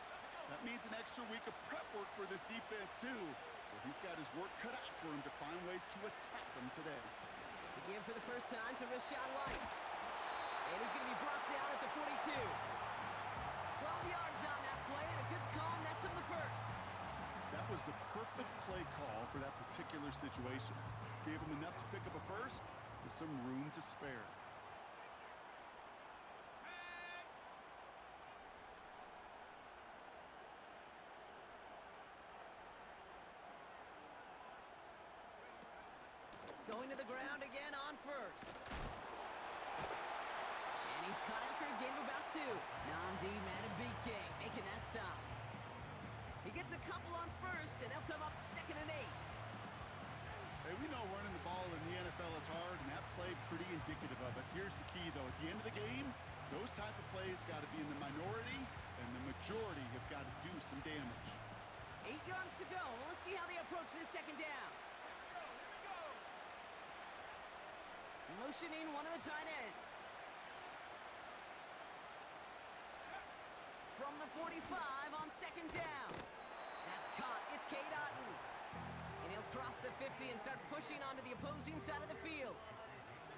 K: that means an extra week of prep work for this defense, too. So he's got his work cut out for him to find ways to attack them today.
J: The give for the first time to Rashad White. And he's going to be brought down at the 42. 12 yards on that play, and a good call nets him the first.
K: That was the perfect play call for that particular situation. Gave him enough to pick up a first with some room to spare.
J: Going to the ground again on first. And he's caught after a gain of about 2. Namdi Madubuike making that stop. He gets a couple on first, and they'll come up 2nd and 8.
K: Hey, we know running the ball in the NFL is hard, and that play pretty indicative of it. Here's the key, though. At the end of the game, those type of plays got to be in the minority, and the majority have got to do some damage.
J: 8 yards to go. Well, let's see how they approach this second down. Motioning one of the tight ends. From the 45 on 2nd down. That's caught. It's Cade Otton. And he'll cross the 50 and start pushing onto the opposing side of the field.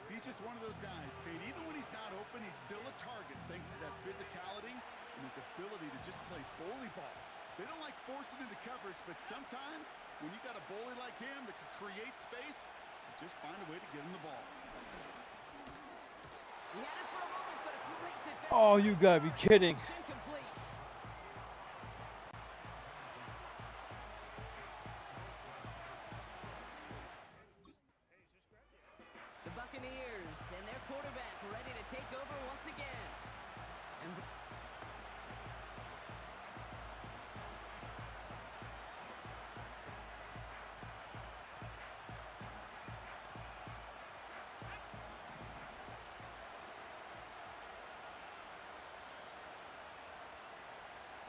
K: He's just one of those guys, Kate. Even when he's not open, he's still a target thanks to that physicality and his ability to just play bully ball. They don't like forcing into coverage, but sometimes when you got a bully like him that can create space, you just find a way to get him the ball.
J: He had it for a moment, but a great defense.
A: Oh, you gotta be kidding.
J: Incomplete. The Buccaneers and their quarterback ready to take over once again. And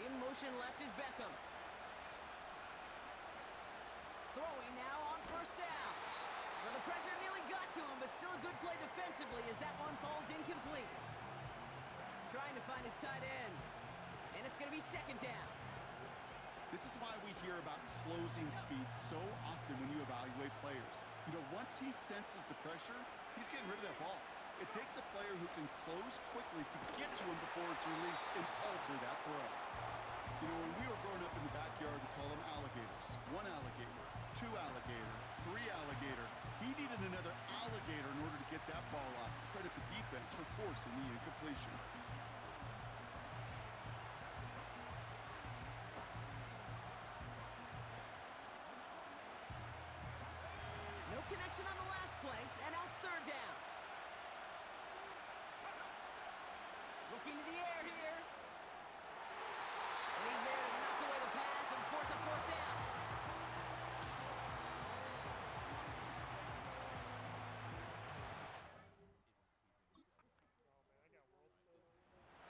J: in motion left is Beckham. Throwing now on first down. Well, the pressure nearly got to him, but still a good play defensively as that one falls incomplete. Trying to find his tight end. And it's going to be second down.
K: This is why we hear about closing speed so often when you evaluate players. You know, once he senses the pressure, he's getting rid of that ball. It takes a player who can close quickly to get to him before it's released and alter that throw. You know, when we were growing up in the backyard, we call them alligators. 1 alligator, 2 alligator, 3 alligator. He needed another alligator in order to get that ball off. Credit the defense for forcing the incompletion.
J: No connection on the last play, and now it's third down. Looking to the air here. And he's there to knock away the pass and force a fourth down.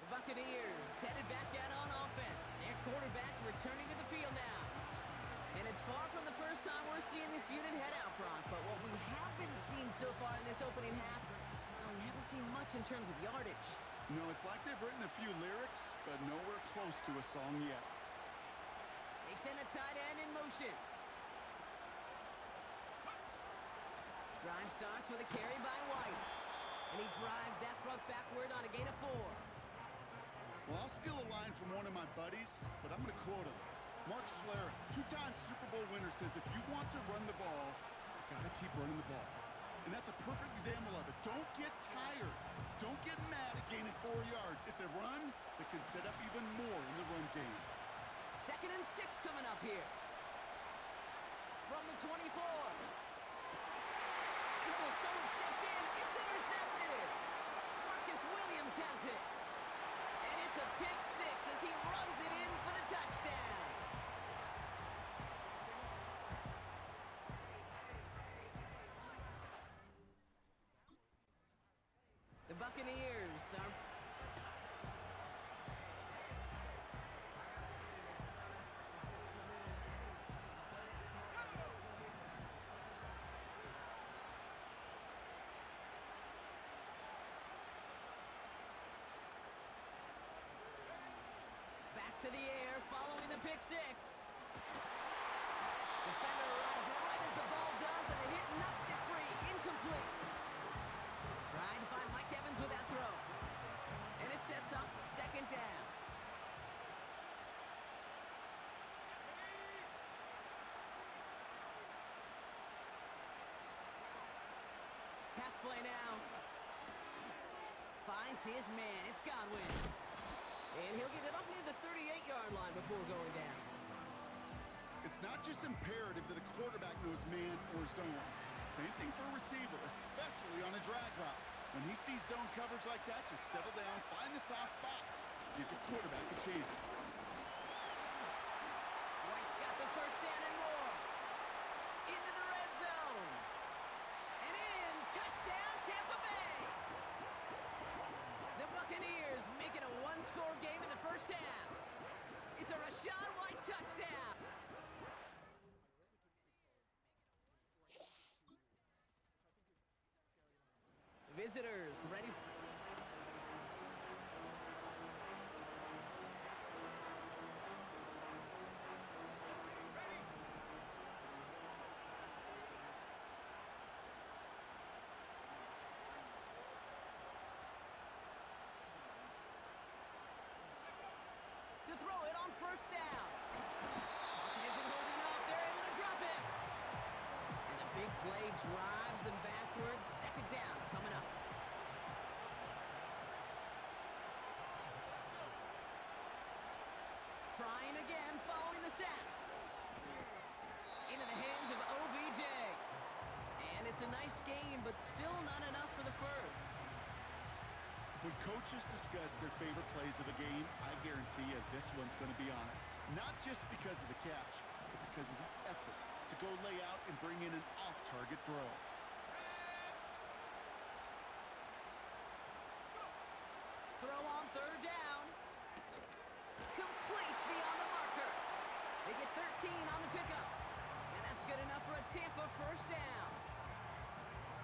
J: The Buccaneers headed back out on offense. Their quarterback returning to the field now. And it's far from the first time we're seeing this unit head out, Brock. But what we haven't seen so far in this opening half, well, we haven't seen much in terms of yardage.
K: No, it's like they've written a few lyrics, but nowhere close to a song yet.
J: They send a tight end in motion. Drive starts with a carry by White. And he drives that front backward on a gain of 4.
K: Well, I'll steal a line from one of my buddies, but I'm going to quote him. Mark Schlereth, 2-time Super Bowl winner, says if you want to run the ball, you got to keep running the ball. And that's a perfect example of it. Don't get tired. Don't get mad at gaining 4 yards. It's a run that can set up even more in the run game.
J: 2nd and 6 coming up here. From the 24. Oh, someone stepped in. It's intercepted. Marcus Williams has it. And it's a pick 6 as he runs it in for the touchdown. The Buccaneers are... Back to the air following the pick 6. Defender arrives right as the ball does, and the hit knocks it free. Incomplete. Trying to find Mike Evans with that throw. And it sets up second down. Pass play now. Finds his man. It's Godwin. And he'll get it up near the 38-yard line before going down.
K: It's not just imperative that a quarterback knows man or zone. Same thing for a receiver, especially on a drag route. When he sees zone coverage like that, just settle down, find the soft spot, give the quarterback a chance.
J: White's got the first down and more. Into the red zone. And in. Touchdown, Tampa Bay. The Buccaneers making a one-score game in the first half. It's a Rachaad White touchdown. Visitors ready. drives them backwards. Second down coming up. Trying again, following the sack. Into the hands of OBJ. And it's a nice game, but still not enough for the first.
K: When coaches discuss their favorite plays of a game, I guarantee you this one's going to be on it. Not just because of the catch, but because of the effort to go lay out and bring in an off-target throw.
J: Throw on third down. Complete beyond the marker. They get 13 on the pickup. And that's good enough for a Tampa first down.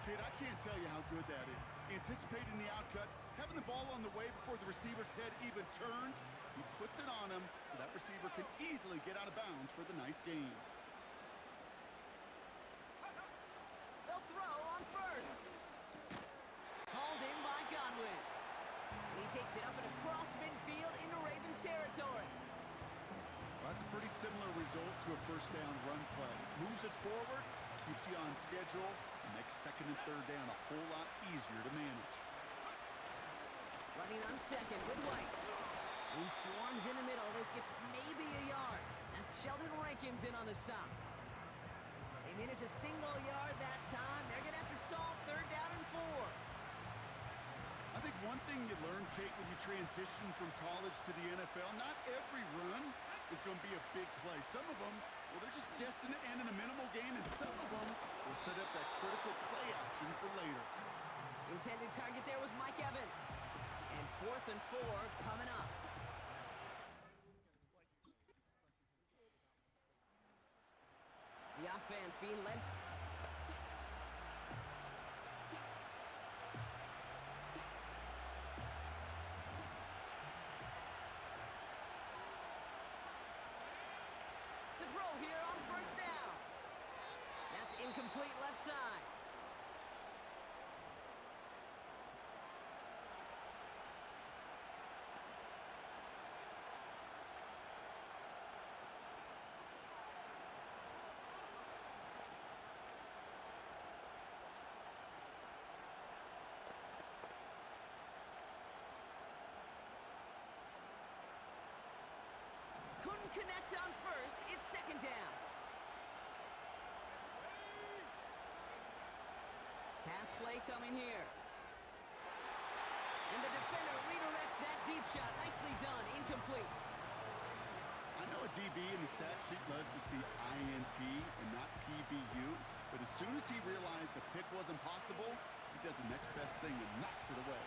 K: Kid, I can't tell you how good that is. Anticipating the outcut, having the ball on the way before the receiver's head even turns, he puts it on him so that receiver can easily get out of bounds for the nice gain.
J: They'll throw on first. Called in by Godwin. He takes it up and across midfield into Ravens territory.
K: Well, that's a pretty similar result to a first down run play. Moves it forward, keeps you on schedule, and makes second and third down a whole lot easier to manage.
J: Running on second with White. He swarms in the middle. This gets maybe a yard. That's Sheldon Rankins in on the stop. They manage a single yard that time. They're going to have to solve third down and 4.
K: I think one thing you learn, Kate, when you transition from college to the NFL, not every run is going to be a big play. Some of them, well, they're just destined to end in a minimal gain, and some of them will set up that critical play action for later.
J: Intended target there was Mike Evans. And 4th and 4 coming up. The offense being led. To throw here on first down. That's incomplete left side. Couldn't connect on first. It's second down. Pass play coming here. And the defender redirects that deep shot. Nicely done. Incomplete.
K: I know a DB in the stat sheet loves to see INT and not PBU, but as soon as he realized a pick wasn't possible, he does the next best thing and knocks it away.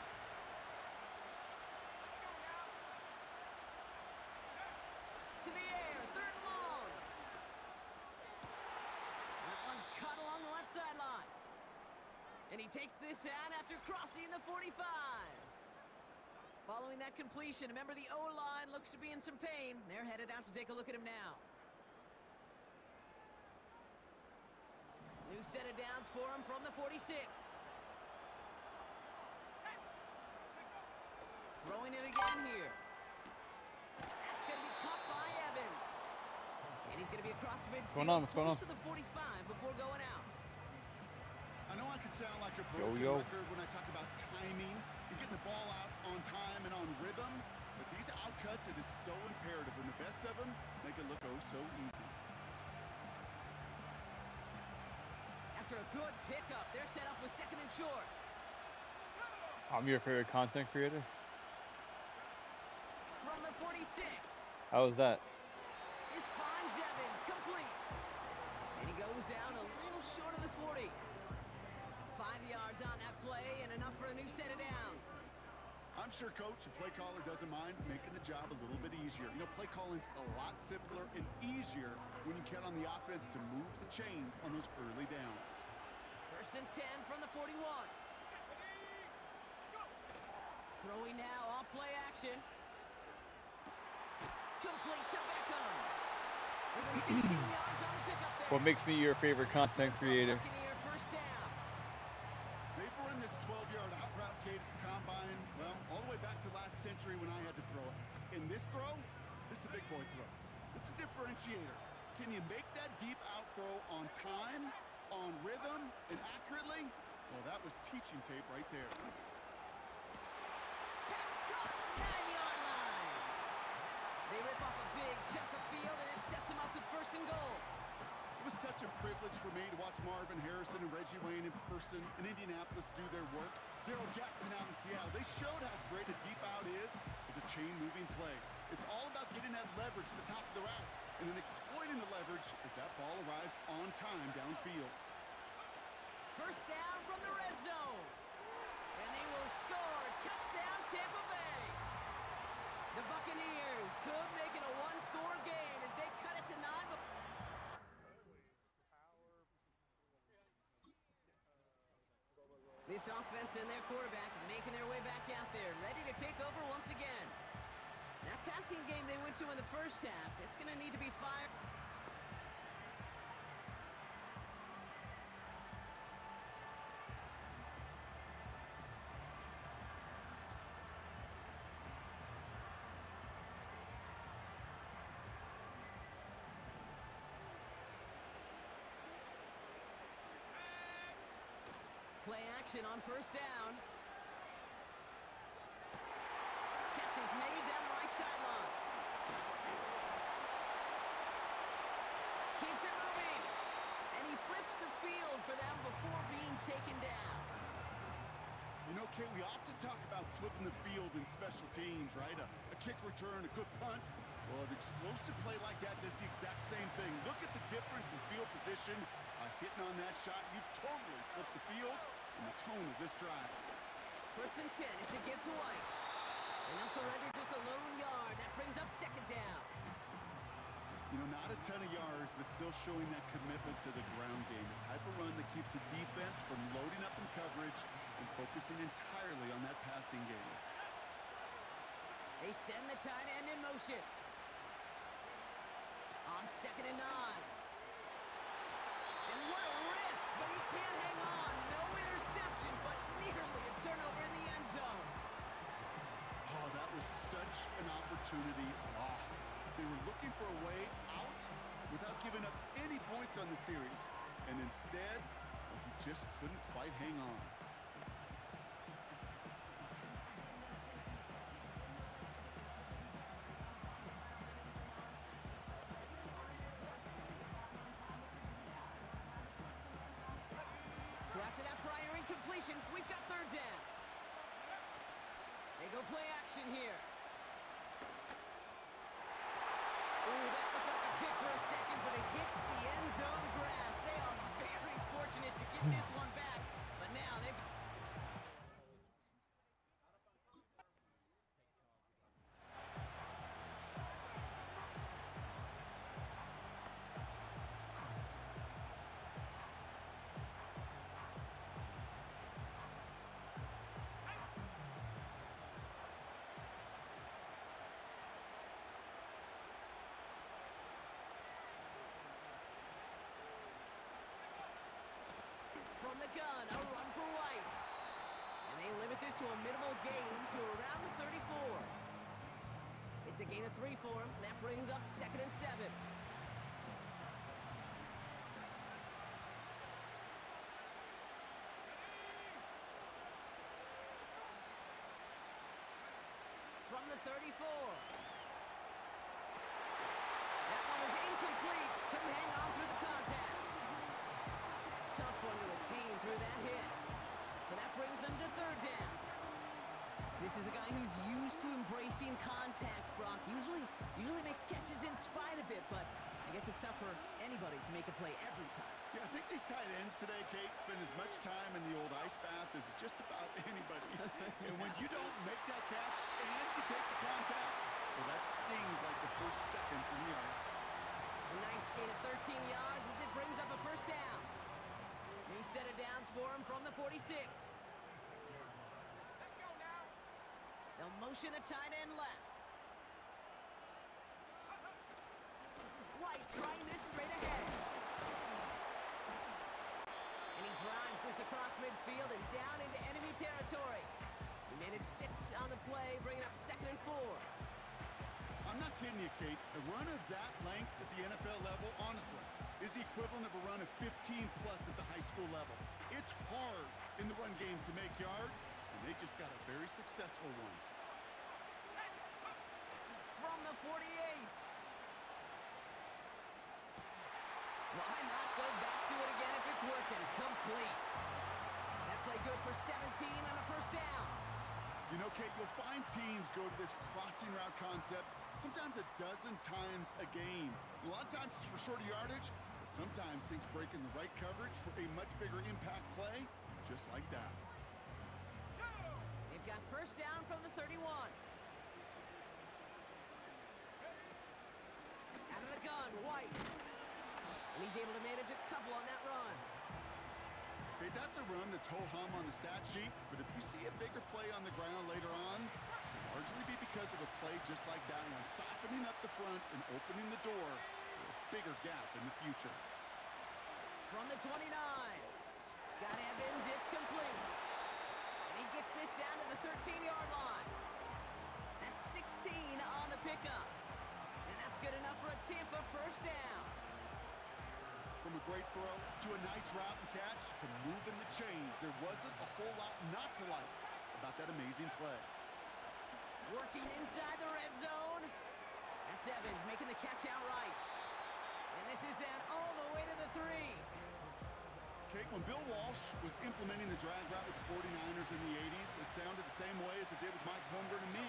J: To the air, third and long. That one's caught along the left sideline. And he takes this out after crossing the 45. Following that completion, remember the O-line looks to be in some pain. They're headed out to take a look at him now. New set of downs for him from the 46. Throwing it again here. That's going to be caught by Evans. And he's going to be across midfield.
A: What's going on?
J: Close to the 45 before going out.
K: I know I could sound like a broken record when I talk about timing and getting the ball out on time and on rhythm, but these outcuts, it is so imperative, and the best of them make it look oh so easy.
J: After a good pickup, they're set up with second and short.
A: I'm your favorite content creator.
J: From the 46.
A: How was that?
J: This finds Evans complete. And he goes down a little short of the 40. 5 yards on that play and enough for a new set of downs.
K: I'm sure coach and play caller doesn't mind making the job a little bit easier. You know, play calling's a lot simpler and easier when you count on the offense to move the chains on those early downs.
J: 1st and 10 from the 41. Throwing now off play action. Complete to Beckham. Even 15 yards on the pickup there.
A: What makes me your favorite content creator?
J: Buccaneer first down.
K: They've run this 12-yard out route, Kate, at the combine, well, all the way back to last century when I had to throw it. In this throw, this is a big boy throw. It's a differentiator. Can you make that deep out throw on time, on rhythm and accurately, well, that was teaching tape right there.
J: Pass caught, 9-yard line. They rip off a big chunk of field, and it sets them up with 1st and goal.
K: It was such a privilege for me to watch Marvin Harrison and Reggie Wayne in person in Indianapolis do their work. Daryl Jackson out in Seattle, they showed how great a deep out is as a chain-moving play. It's all about getting that leverage at the top of the route and then exploiting the leverage as that ball arrives on time downfield.
J: 1st down from the red zone. And they will score. Touchdown, Tampa Bay. The Buccaneers could make it a one-score game as they cut it to 9. This offense and their quarterback making their way back out there, ready to take over once again. That passing game they went to in the 1st half, it's going to need to be fired. Play action on 1st down. Catch is made down the right sideline. Keeps it moving. And he flips the field for them before being taken down.
K: You know, Kay, we often talk about flipping the field in special teams, right? A kick return, a good punt. Well, an explosive play like that does the exact same thing. Look at the difference in field position. Hitting on that shot, you've totally flipped the field and the tone of this drive.
J: 1st and 10, it's a give to White. And they'll surrender just a lone yard. That brings up 2nd down.
K: You know, not a ton of yards, but still showing that commitment to the ground game. The type of run that keeps the defense from loading up in coverage and focusing entirely on that passing game.
J: They send the tight end in motion. On 2nd and 9. And what a risk, but he can't hang on. No interception, but nearly a turnover in the end zone.
K: Oh, that was such an opportunity lost. They were looking for a way out without giving up any points on the series. And instead, he just couldn't quite hang on.
J: So after that prior incompletion, we've got 3rd down. They go play action here. Ooh, that looked like a pick for a second, but it hits the end zone grass. They are very fortunate to get this one back, but now they've... From the gun, a run for White. And they limit this to a minimal gain to around the 34. It's a gain of 3 for him. That brings up 2nd and 7. From the 34. That one was incomplete. Couldn't hang on through the contact. Tough one to attain through that hit. So that brings them to 3rd down. This is a guy who's used to embracing contact, Brock. Usually makes catches in spite of it, but I guess it's tough for anybody to make a play every time.
K: Yeah, I think these tight ends today, Kate, spend as much time in the old ice bath as just about anybody. And when you don't make that catch and you take the contact, well, that stings like the first seconds in the ice.
J: A nice gain of 13 yards as it brings up a 1st down. New set of downs for him from the 46. Let's go now. They'll motion a tight end left. White trying this straight ahead. And he drives this across midfield and down into enemy territory. He managed 6 on the play, bringing up 2nd and 4.
K: I'm not kidding you, Kate. A run of that length at the NFL level, honestly, is the equivalent of a run of 15-plus at the high school level. It's hard in the run game to make yards, and they just got a very successful one.
J: From the 48. Why not go back to it again if it's working? Complete. That play good for 17 and a first down.
K: You know, Kate, you'll find teams go to this crossing route concept sometimes a dozen times a game. A lot of times it's for shorter yardage, but sometimes things break in the right coverage for a much bigger impact play, just like that.
J: They've got first down from the 31. Out of the gun, White. And he's able to manage a couple on that run.
K: Okay, that's a run that's ho-hum on the stat sheet, but if you see a bigger play on the ground later on, it'll largely be because of a play just like that one, softening up the front and opening the door for a bigger gap in the future.
J: From the 29. Got Evans, it's complete. And he gets this down to the 13-yard line. That's 16 on the pickup. And that's good enough for a Tampa first down.
K: From a great throw to a nice route and catch to moving the chains, there wasn't a whole lot not to like about that amazing play.
J: Working inside the red zone. That's Evans making the catch outright. And this is down all the way to the 3.
K: Kate, when Bill Walsh was implementing the drag route with the 49ers in the 80s, it sounded the same way as it did with Mike Holmgren and me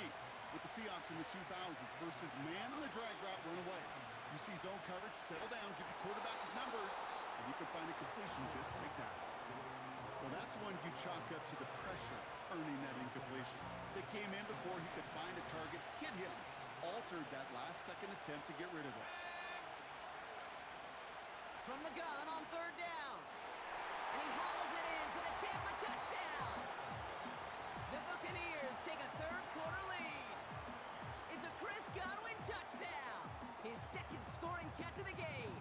K: with the Seahawks in the 2000s versus man on the drag route, run away. You see zone coverage, settle down, give the quarterback his numbers, and you can find a completion just like that. Well, that's one you chalk up to the pressure earning that incompletion. They came in before he could find a target, hit him, altered that last-second attempt to get rid of it.
J: From the gun on third down. And he hauls it in for the Tampa touchdown. The Buccaneers take a third-quarter lead. It's a Chris Godwin touchdown. His second scoring catch of the game.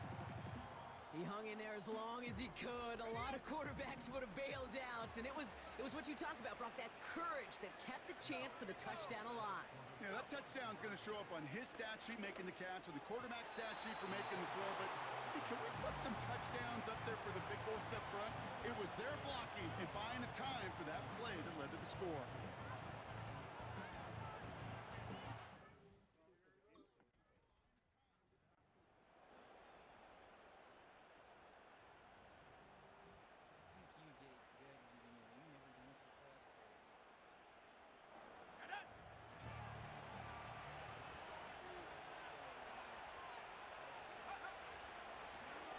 J: He hung in there as long as he could. A lot of quarterbacks would have bailed out, and it was what you talk about, Brock, that courage that kept the chance for the touchdown alive.
K: Yeah, that touchdown's going to show up on his stat sheet making the catch, or the quarterback stat sheet for making the throw, but hey, can we put some touchdowns up there for the big boys up front? It was their blocking and buying the time for that play that led to the score.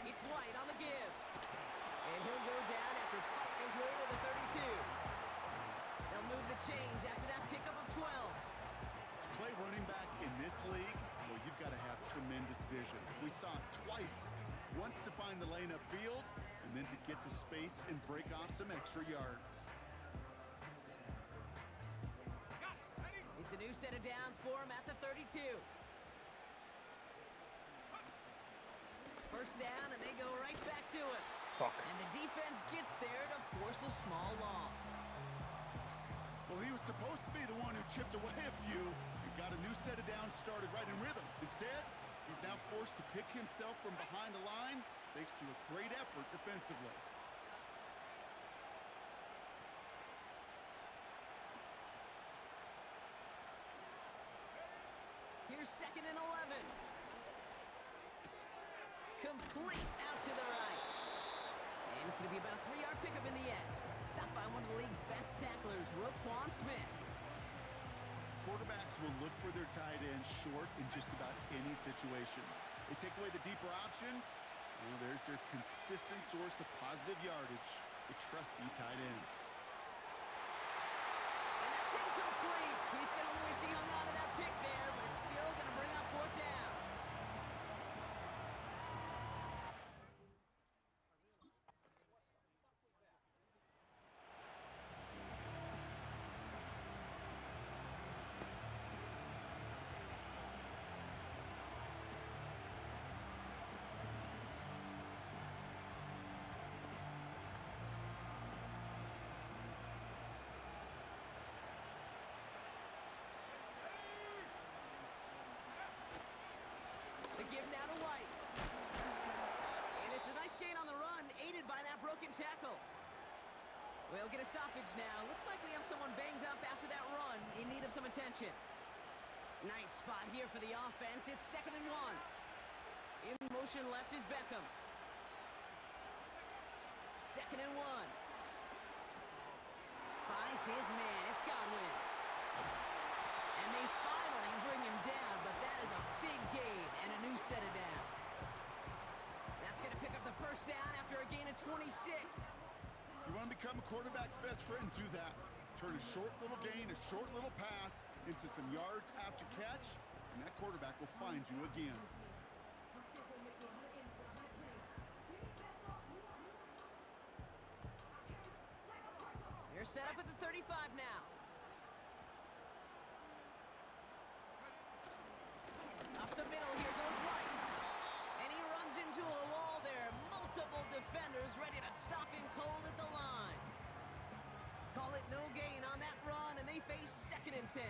J: It's White on the give. And he'll go down after fighting his way to the 32. They'll move the chains after that pickup of 12.
K: To play running back in this league, well, you've got to have tremendous vision. We saw it twice. Once to find the lane upfield, and then to get to space and break off some extra yards.
J: It's a new set of downs for him at the 32. First down, and they go right back to it.
A: Fuck.
J: And the defense gets there to force a small loss.
K: Well, he was supposed to be the one who chipped away a few and got a new set of downs started right in rhythm. Instead, he's now forced to pick himself from behind the line thanks to a great effort defensively.
J: Here's second and 11. Complete out to the right. And it's going to be about a 3-yard pickup in the end. Stopped by one of the league's best tacklers, Roquan Smith.
K: Quarterbacks will look for their tight end short in just about any situation. They take away the deeper options. Well, there's their consistent source of positive yardage, the trusty tight end.
J: And that's incomplete. He's going to wish he hung on to that pick there, but it's still going to bring up fourth down. tackle. We'll get a stoppage now. Looks like we have someone banged up after that run, in need of some attention. Nice spot here for the offense. It's 2nd and 1. In motion left is Beckham. 2nd and 1. Finds his man. It's Godwin. And they finally bring him down, but that is a big gain and a new set of downs. That's going to pick up the first down after a gain of 26.
K: You want to become a quarterback's best friend, do that. Turn a short little gain, a short little pass into some yards after catch, and that quarterback will find you again.
J: They're set up at the 35 now. Up the middle, here goes White. And he runs into a wall there. Multiple defenders ready to stop him cold at the line. Call it no gain on that run, and they face 2nd and 10.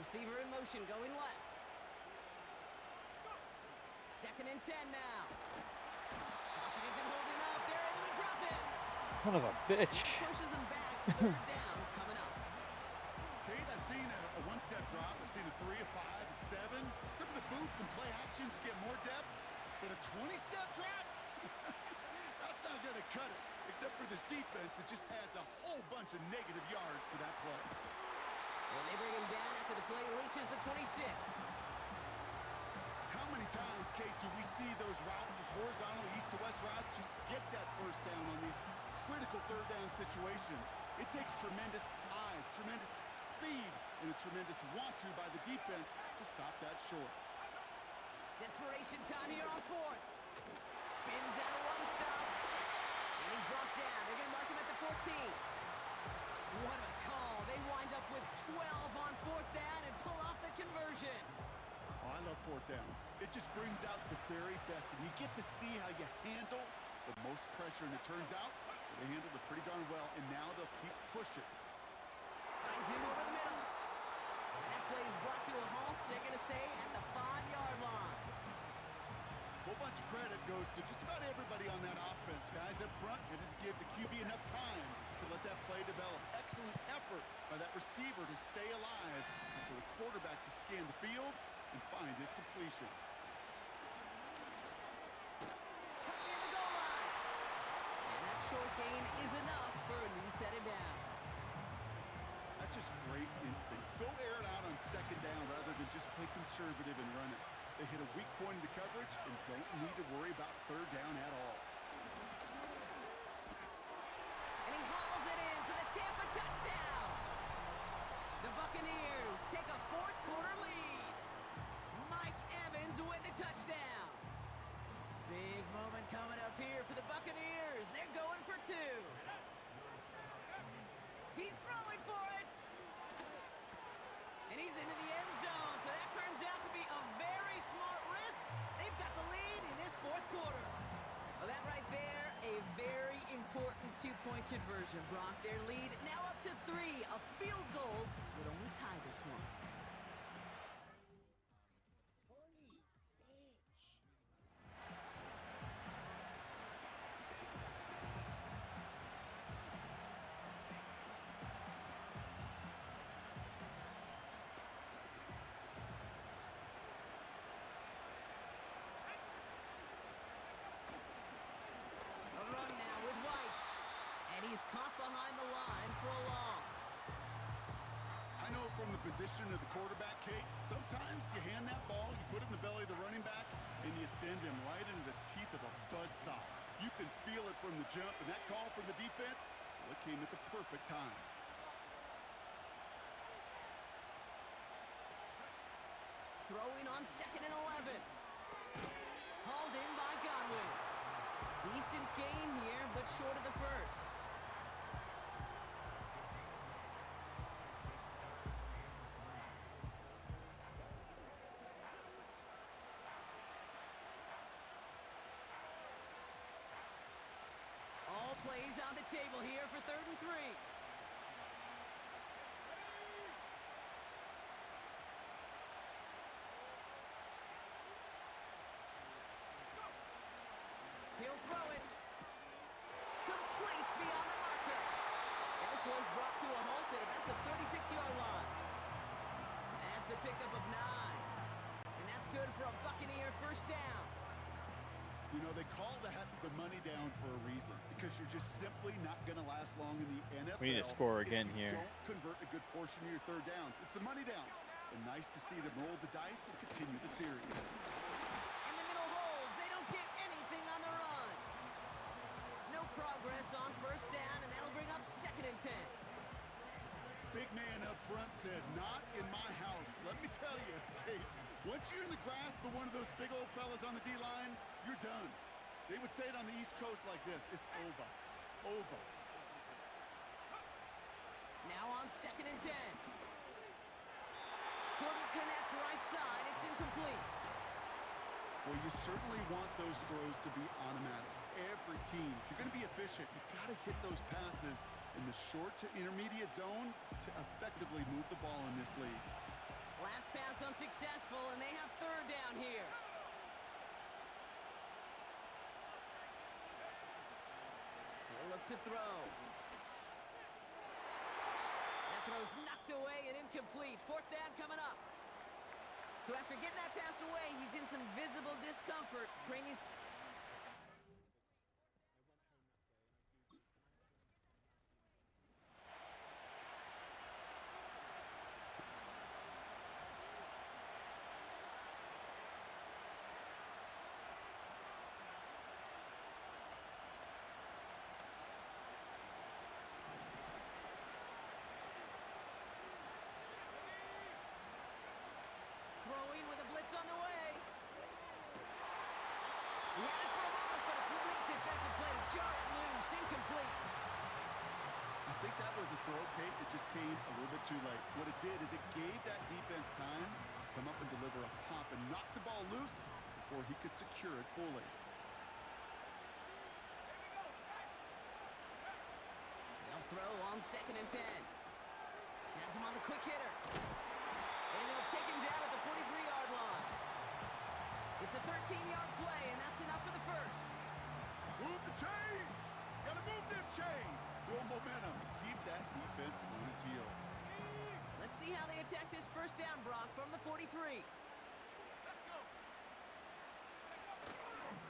J: Receiver in motion, going left. 2nd and 10 now. Pocket isn't holding up. They're able to drop him.
A: Son of a bitch.
J: Pushes him back. 3rd down coming up.
K: Kate, I've seen a one-step drop. I've seen a 3, a 5, a 7. Some of the boots and play actions get more depth, but a 20-step drop? That's not going to cut it. Except for this defense, it just adds a whole bunch of negative yards to that play.
J: And they bring him down after the play reaches the 26.
K: How many times, Kate, do we see those routes, those horizontal east-to-west routes, just get that first down on these critical 3rd down situations? It takes tremendous eyes, tremendous speed, and a tremendous want-to by the defense to stop that short.
J: Desperation time here on 4th. Spins out of one stop. And he's brought down. They're going to mark him at the 14. What a call. They wind up with 12 on 4th down and pull off the conversion.
K: Oh, I love 4th downs. It just brings out the very best, and you get to see how you handle the most pressure, and it turns out they handled it pretty darn well, and now they'll keep pushing.
J: Finds him over the middle. And that play is brought to a halt. They're going to say at the 5-yard line.
K: A whole bunch of credit goes to just about everybody on that offense. Guys up front needed to give the QB enough time to let that play develop. Excellent effort by that receiver to stay alive and for the quarterback to scan the field and find his completion.
J: Coming near the goal line. And that short gain is enough for a new set of downs.
K: That's just great instincts. Go air it out on 2nd down rather than just play conservative and run it. They hit a weak point in the coverage and don't need to worry about 3rd down at all.
J: And he hauls it in for the Tampa touchdown. The Buccaneers take a 4th quarter lead. Mike Evans with the touchdown. Big moment coming up here for the Buccaneers. They're going for 2. He's throwing for it. And he's into the end zone. So that turns out to be a very smart risk. They've got the lead in this 4th quarter. Well, that right there, a very important 2-point conversion, Brock. Their lead now up to 3. A field goal would only tie this one. A run now with White. And he's caught behind the line for a loss.
K: I know from the position of the quarterback, Kate, sometimes you hand that ball, you put it in the belly of the running back, and you send him right into the teeth of a buzzsaw. You can feel it from the jump, and that call from the defense, well, it came at the perfect time.
J: Throwing on 2nd and 11. Hauled in by Godwin. Decent gain here, but short of the first. All plays on the table here for 3rd and 3. He'll throw it. Complete beyond the marker. And this one's brought to a halt at about the 36-yard line. That's a pickup of 9. And that's good for a Buccaneer first down.
K: You know, they call that the money down for a reason, because you're just simply not going to last long in the NFL.
A: We need to score again
K: if you
A: here.
K: Don't convert a good portion of your 3rd downs. It's the money down. And nice to see them roll the dice and continue the series.
J: And the middle holds. They don't get anything on the run. No progress on first down, and that'll bring up 2nd and 10.
K: Big man up front said, "Not in my house." Let me tell you, Kate, once you're in the grasp of one of those big old fellas on the D-line, you're done. They would say it on the East Coast like this: it's over. Over.
J: Now on 2nd and 10. Couldn't connect right side. It's incomplete.
K: Well, you certainly want those throws to be automatic. Every team, if you're going to be efficient, you've got to hit those passes in the short to intermediate zone to effectively move the ball in this league.
J: Last pass unsuccessful, and they have 3rd down here. They'll look to throw. That throw's knocked away and incomplete. 4th down coming up. So after getting that pass away, he's in some visible discomfort. Training. Throwing with a blitz on the way. He had it for a moment, but a great defensive play to jar it loose. Incomplete.
K: I think that was a throw, Kate, that just came a little bit too late. What it did is it gave that defense time to come up and deliver a pop and knock the ball loose before he could secure it fully.
J: They'll throw on 2nd and 10. Has him on the quick hitter. And they'll take him down at the 43-yard line. It's a 13-yard play, and that's enough for the first.
K: Move the chains! Gotta move them chains! Build momentum and keep that defense on its heels.
J: Let's see how they attack this first down, Brock, from the 43.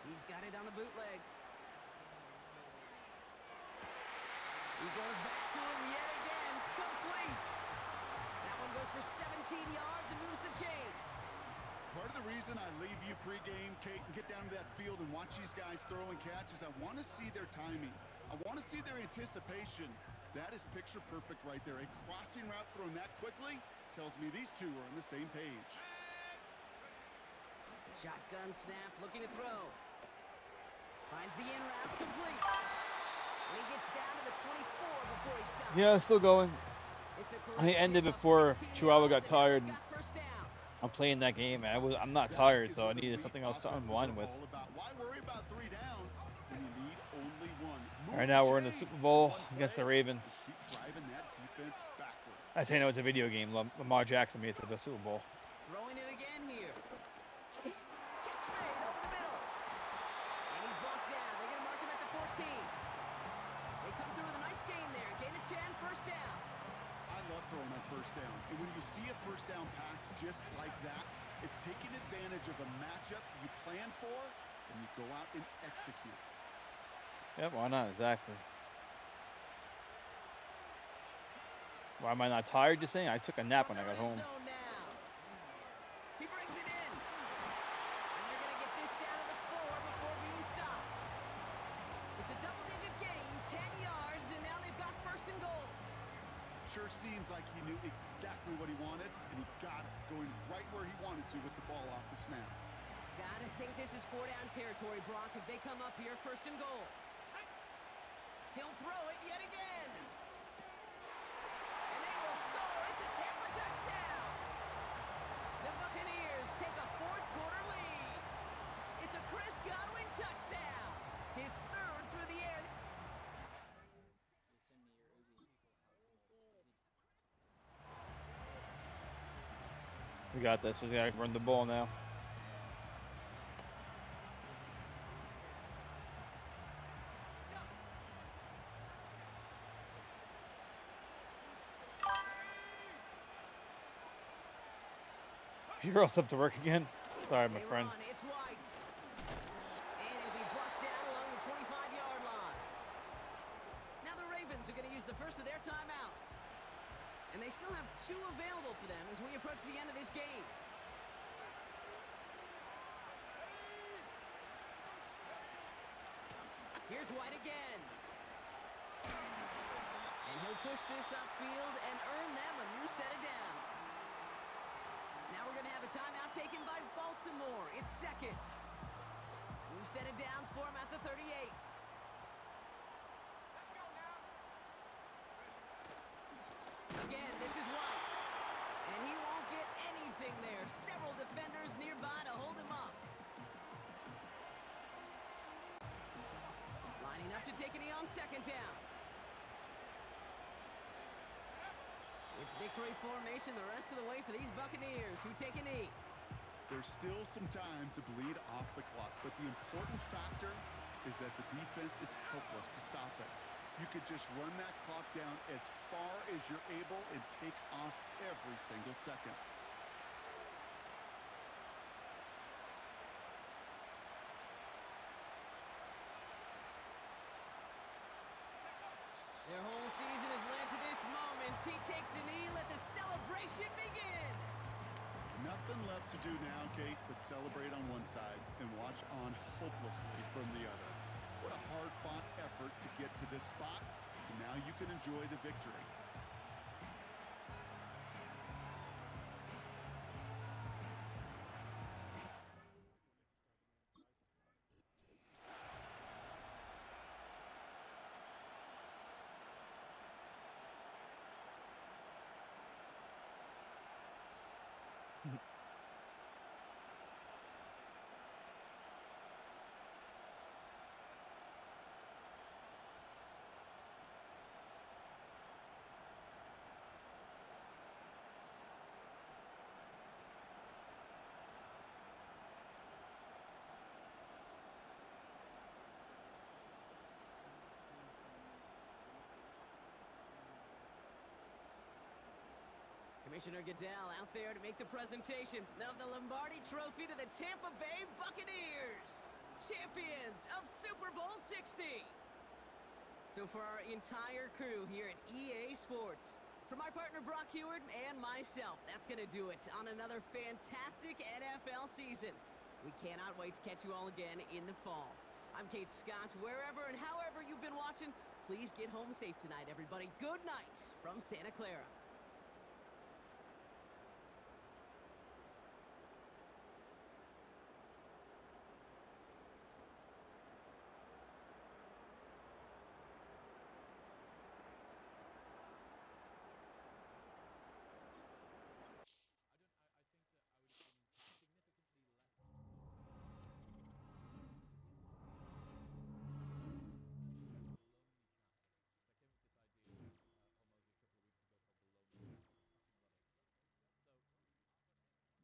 J: He's got it on the bootleg. He goes back to him yet again. Complete. That one goes for 17 yards and moves the chains.
K: Part of the reason I leave you pregame, Kate, and get down to that field and watch these guys throw and catch is I want to see their timing. I want to see their anticipation. That is picture perfect right there. A crossing route thrown that quickly tells me these two are on the same page.
J: Shotgun snap, looking to throw. Finds the in route, complete. And he gets down to the 24 before he stops.
A: Yeah, still going.
J: It's a
A: I ended before Chihuahua got tired. I'm playing that game, and I'm not tired, so I needed something else to unwind with.
K: Why worry about 3 downs when you need only 1?
A: Right now, we're in the Super Bowl against the Ravens.
K: Keep driving that defense backwards.
A: I say no, it's a video game. Lamar Jackson made it to the Super Bowl.
J: Throwing it again here. Catch made over the middle. And he's brought down. They're going to mark him at the 14. They come through with a nice gain there. Gain of 10, first down.
K: I love throwing on first down. And when you see a first down pass just like that, it's taking advantage of a matchup you plan for, and you go out and execute.
A: Yep, why not? Exactly. Why am I not tired, you saying? I took a nap when I got home.
J: He brings it in. And they're going to get this down to the 4 before being stopped. It's a double-digit gain, 10 yards, and now they've got first and goal.
K: Sure seems like he knew exactly what he wanted, and he got it, going right where he wanted to with the ball off the snap.
J: Gotta think this is 4-down territory, Brock, as they come up here first and goal. He'll throw it yet again. And they will score. It's a Tampa touchdown. The Buccaneers take a fourth-quarter lead. It's a Chris Godwin touchdown. His third through the air.
A: We got this. We gotta run the ball now. You're all up to work again. Sorry, my
J: They
A: friend.
J: run. It's White. And it'll be brought down along the 25-yard line. Now the Ravens are going to use the first of their timeouts. And they still have 2 available for them as we approach the end of this game. Here's White again. And he'll push this upfield and earn them a new set of downs. Now we're going to have a timeout taken by Baltimore. It's second. New set of downs for him at the 38. Again, this is White. And he won't get anything there. Several defenders nearby to hold him up. Lining up to take a knee on second down. It's victory formation the rest of the way for these Buccaneers who take a knee.
K: There's still some time to bleed off the clock, but the important factor is that the defense is helpless to stop it. You could just run that clock down as far as you're able and take off every single second.
J: Their whole season has led to this moment. He takes the knee, let the celebration begin.
K: Nothing left to do now, Kate, but celebrate on one side and watch on hopelessly from the other. What a hard-fought effort to get to this spot, and now you can enjoy the victory.
J: Commissioner Goodell out there to make the presentation of the Lombardi Trophy to the Tampa Bay Buccaneers, champions of Super Bowl 60. So for our entire crew here at EA Sports, for my partner Brock Heward and myself, that's going to do it on another fantastic NFL season. We cannot wait to catch you all again in the fall. I'm Kate Scott. Wherever and however you've been watching, please get home safe tonight, everybody. Good night from Santa Clara.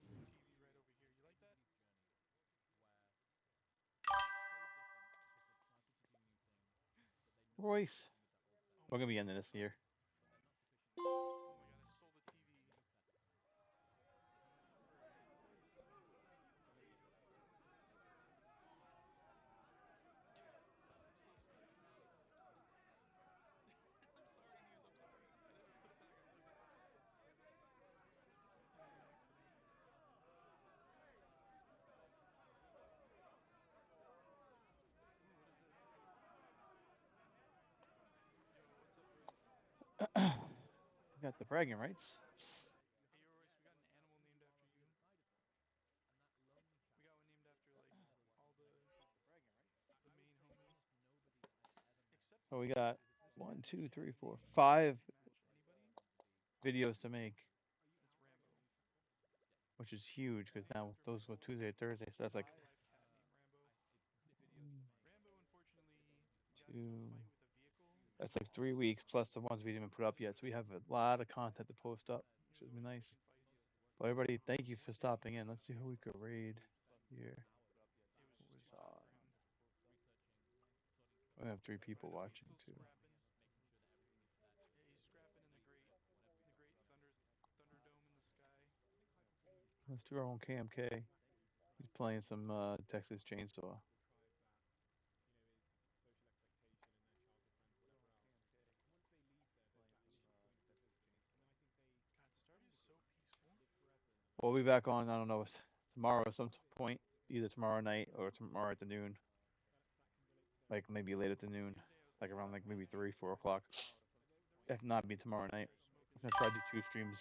I: Move the TV right over here. You like that?
A: Royce.
I: Oh
A: We're
I: my
A: gonna be
I: god.
A: ending this year.
I: Oh my god, I stole the TV. I'm so sorry. I'm sorry, News. I'm sorry. I put it back. I put it back. It was an accident. Ooh, what is this? Yo, what's up, Royce?
A: We got the bragging rights.
I: Hey, yo, Royce, we got an animal named after you. We got one named after, like, all the main homies. Except
A: So
I: this
A: we
I: guy.
A: got
I: This guy
A: one, two,
I: actually has
A: three,
I: a
A: four,
I: name, but it
A: 5
I: doesn't match anybody.
A: videos to make,
I: It's Rambo.
A: which is huge
I: It's
A: because
I: named
A: now
I: after my
A: those go
I: old
A: Tuesday, Thursday. So that's like
I: live cat named Rambo.
A: mm,
I: Rambo, unfortunately, got into a
A: two.
I: fight with a vehicle and
A: That's like 3
I: lost.
A: weeks plus the ones we didn't even put up yet. So we have a lot of content to post up, which
I: He was
A: would be
I: always
A: nice.
I: picking fights.
A: Well, everybody, thank you for stopping in. Let's see who we could raid here. Who was on? We have 3 people watching too. Let's do our own KMK. He's playing some Texas Chainsaw. We'll be back on, I don't know, tomorrow at some point, either tomorrow night or tomorrow afternoon. Like maybe late afternoon, like around like maybe 3, 4 o'clock. If not, be tomorrow night. I'm gonna try to do 2 streams.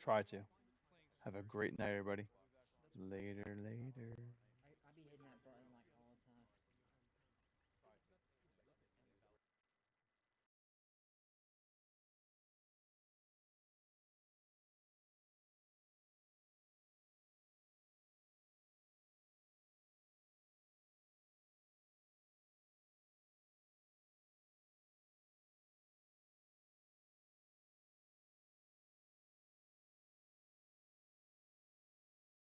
A: Try to. Have a great night, everybody. Later, later.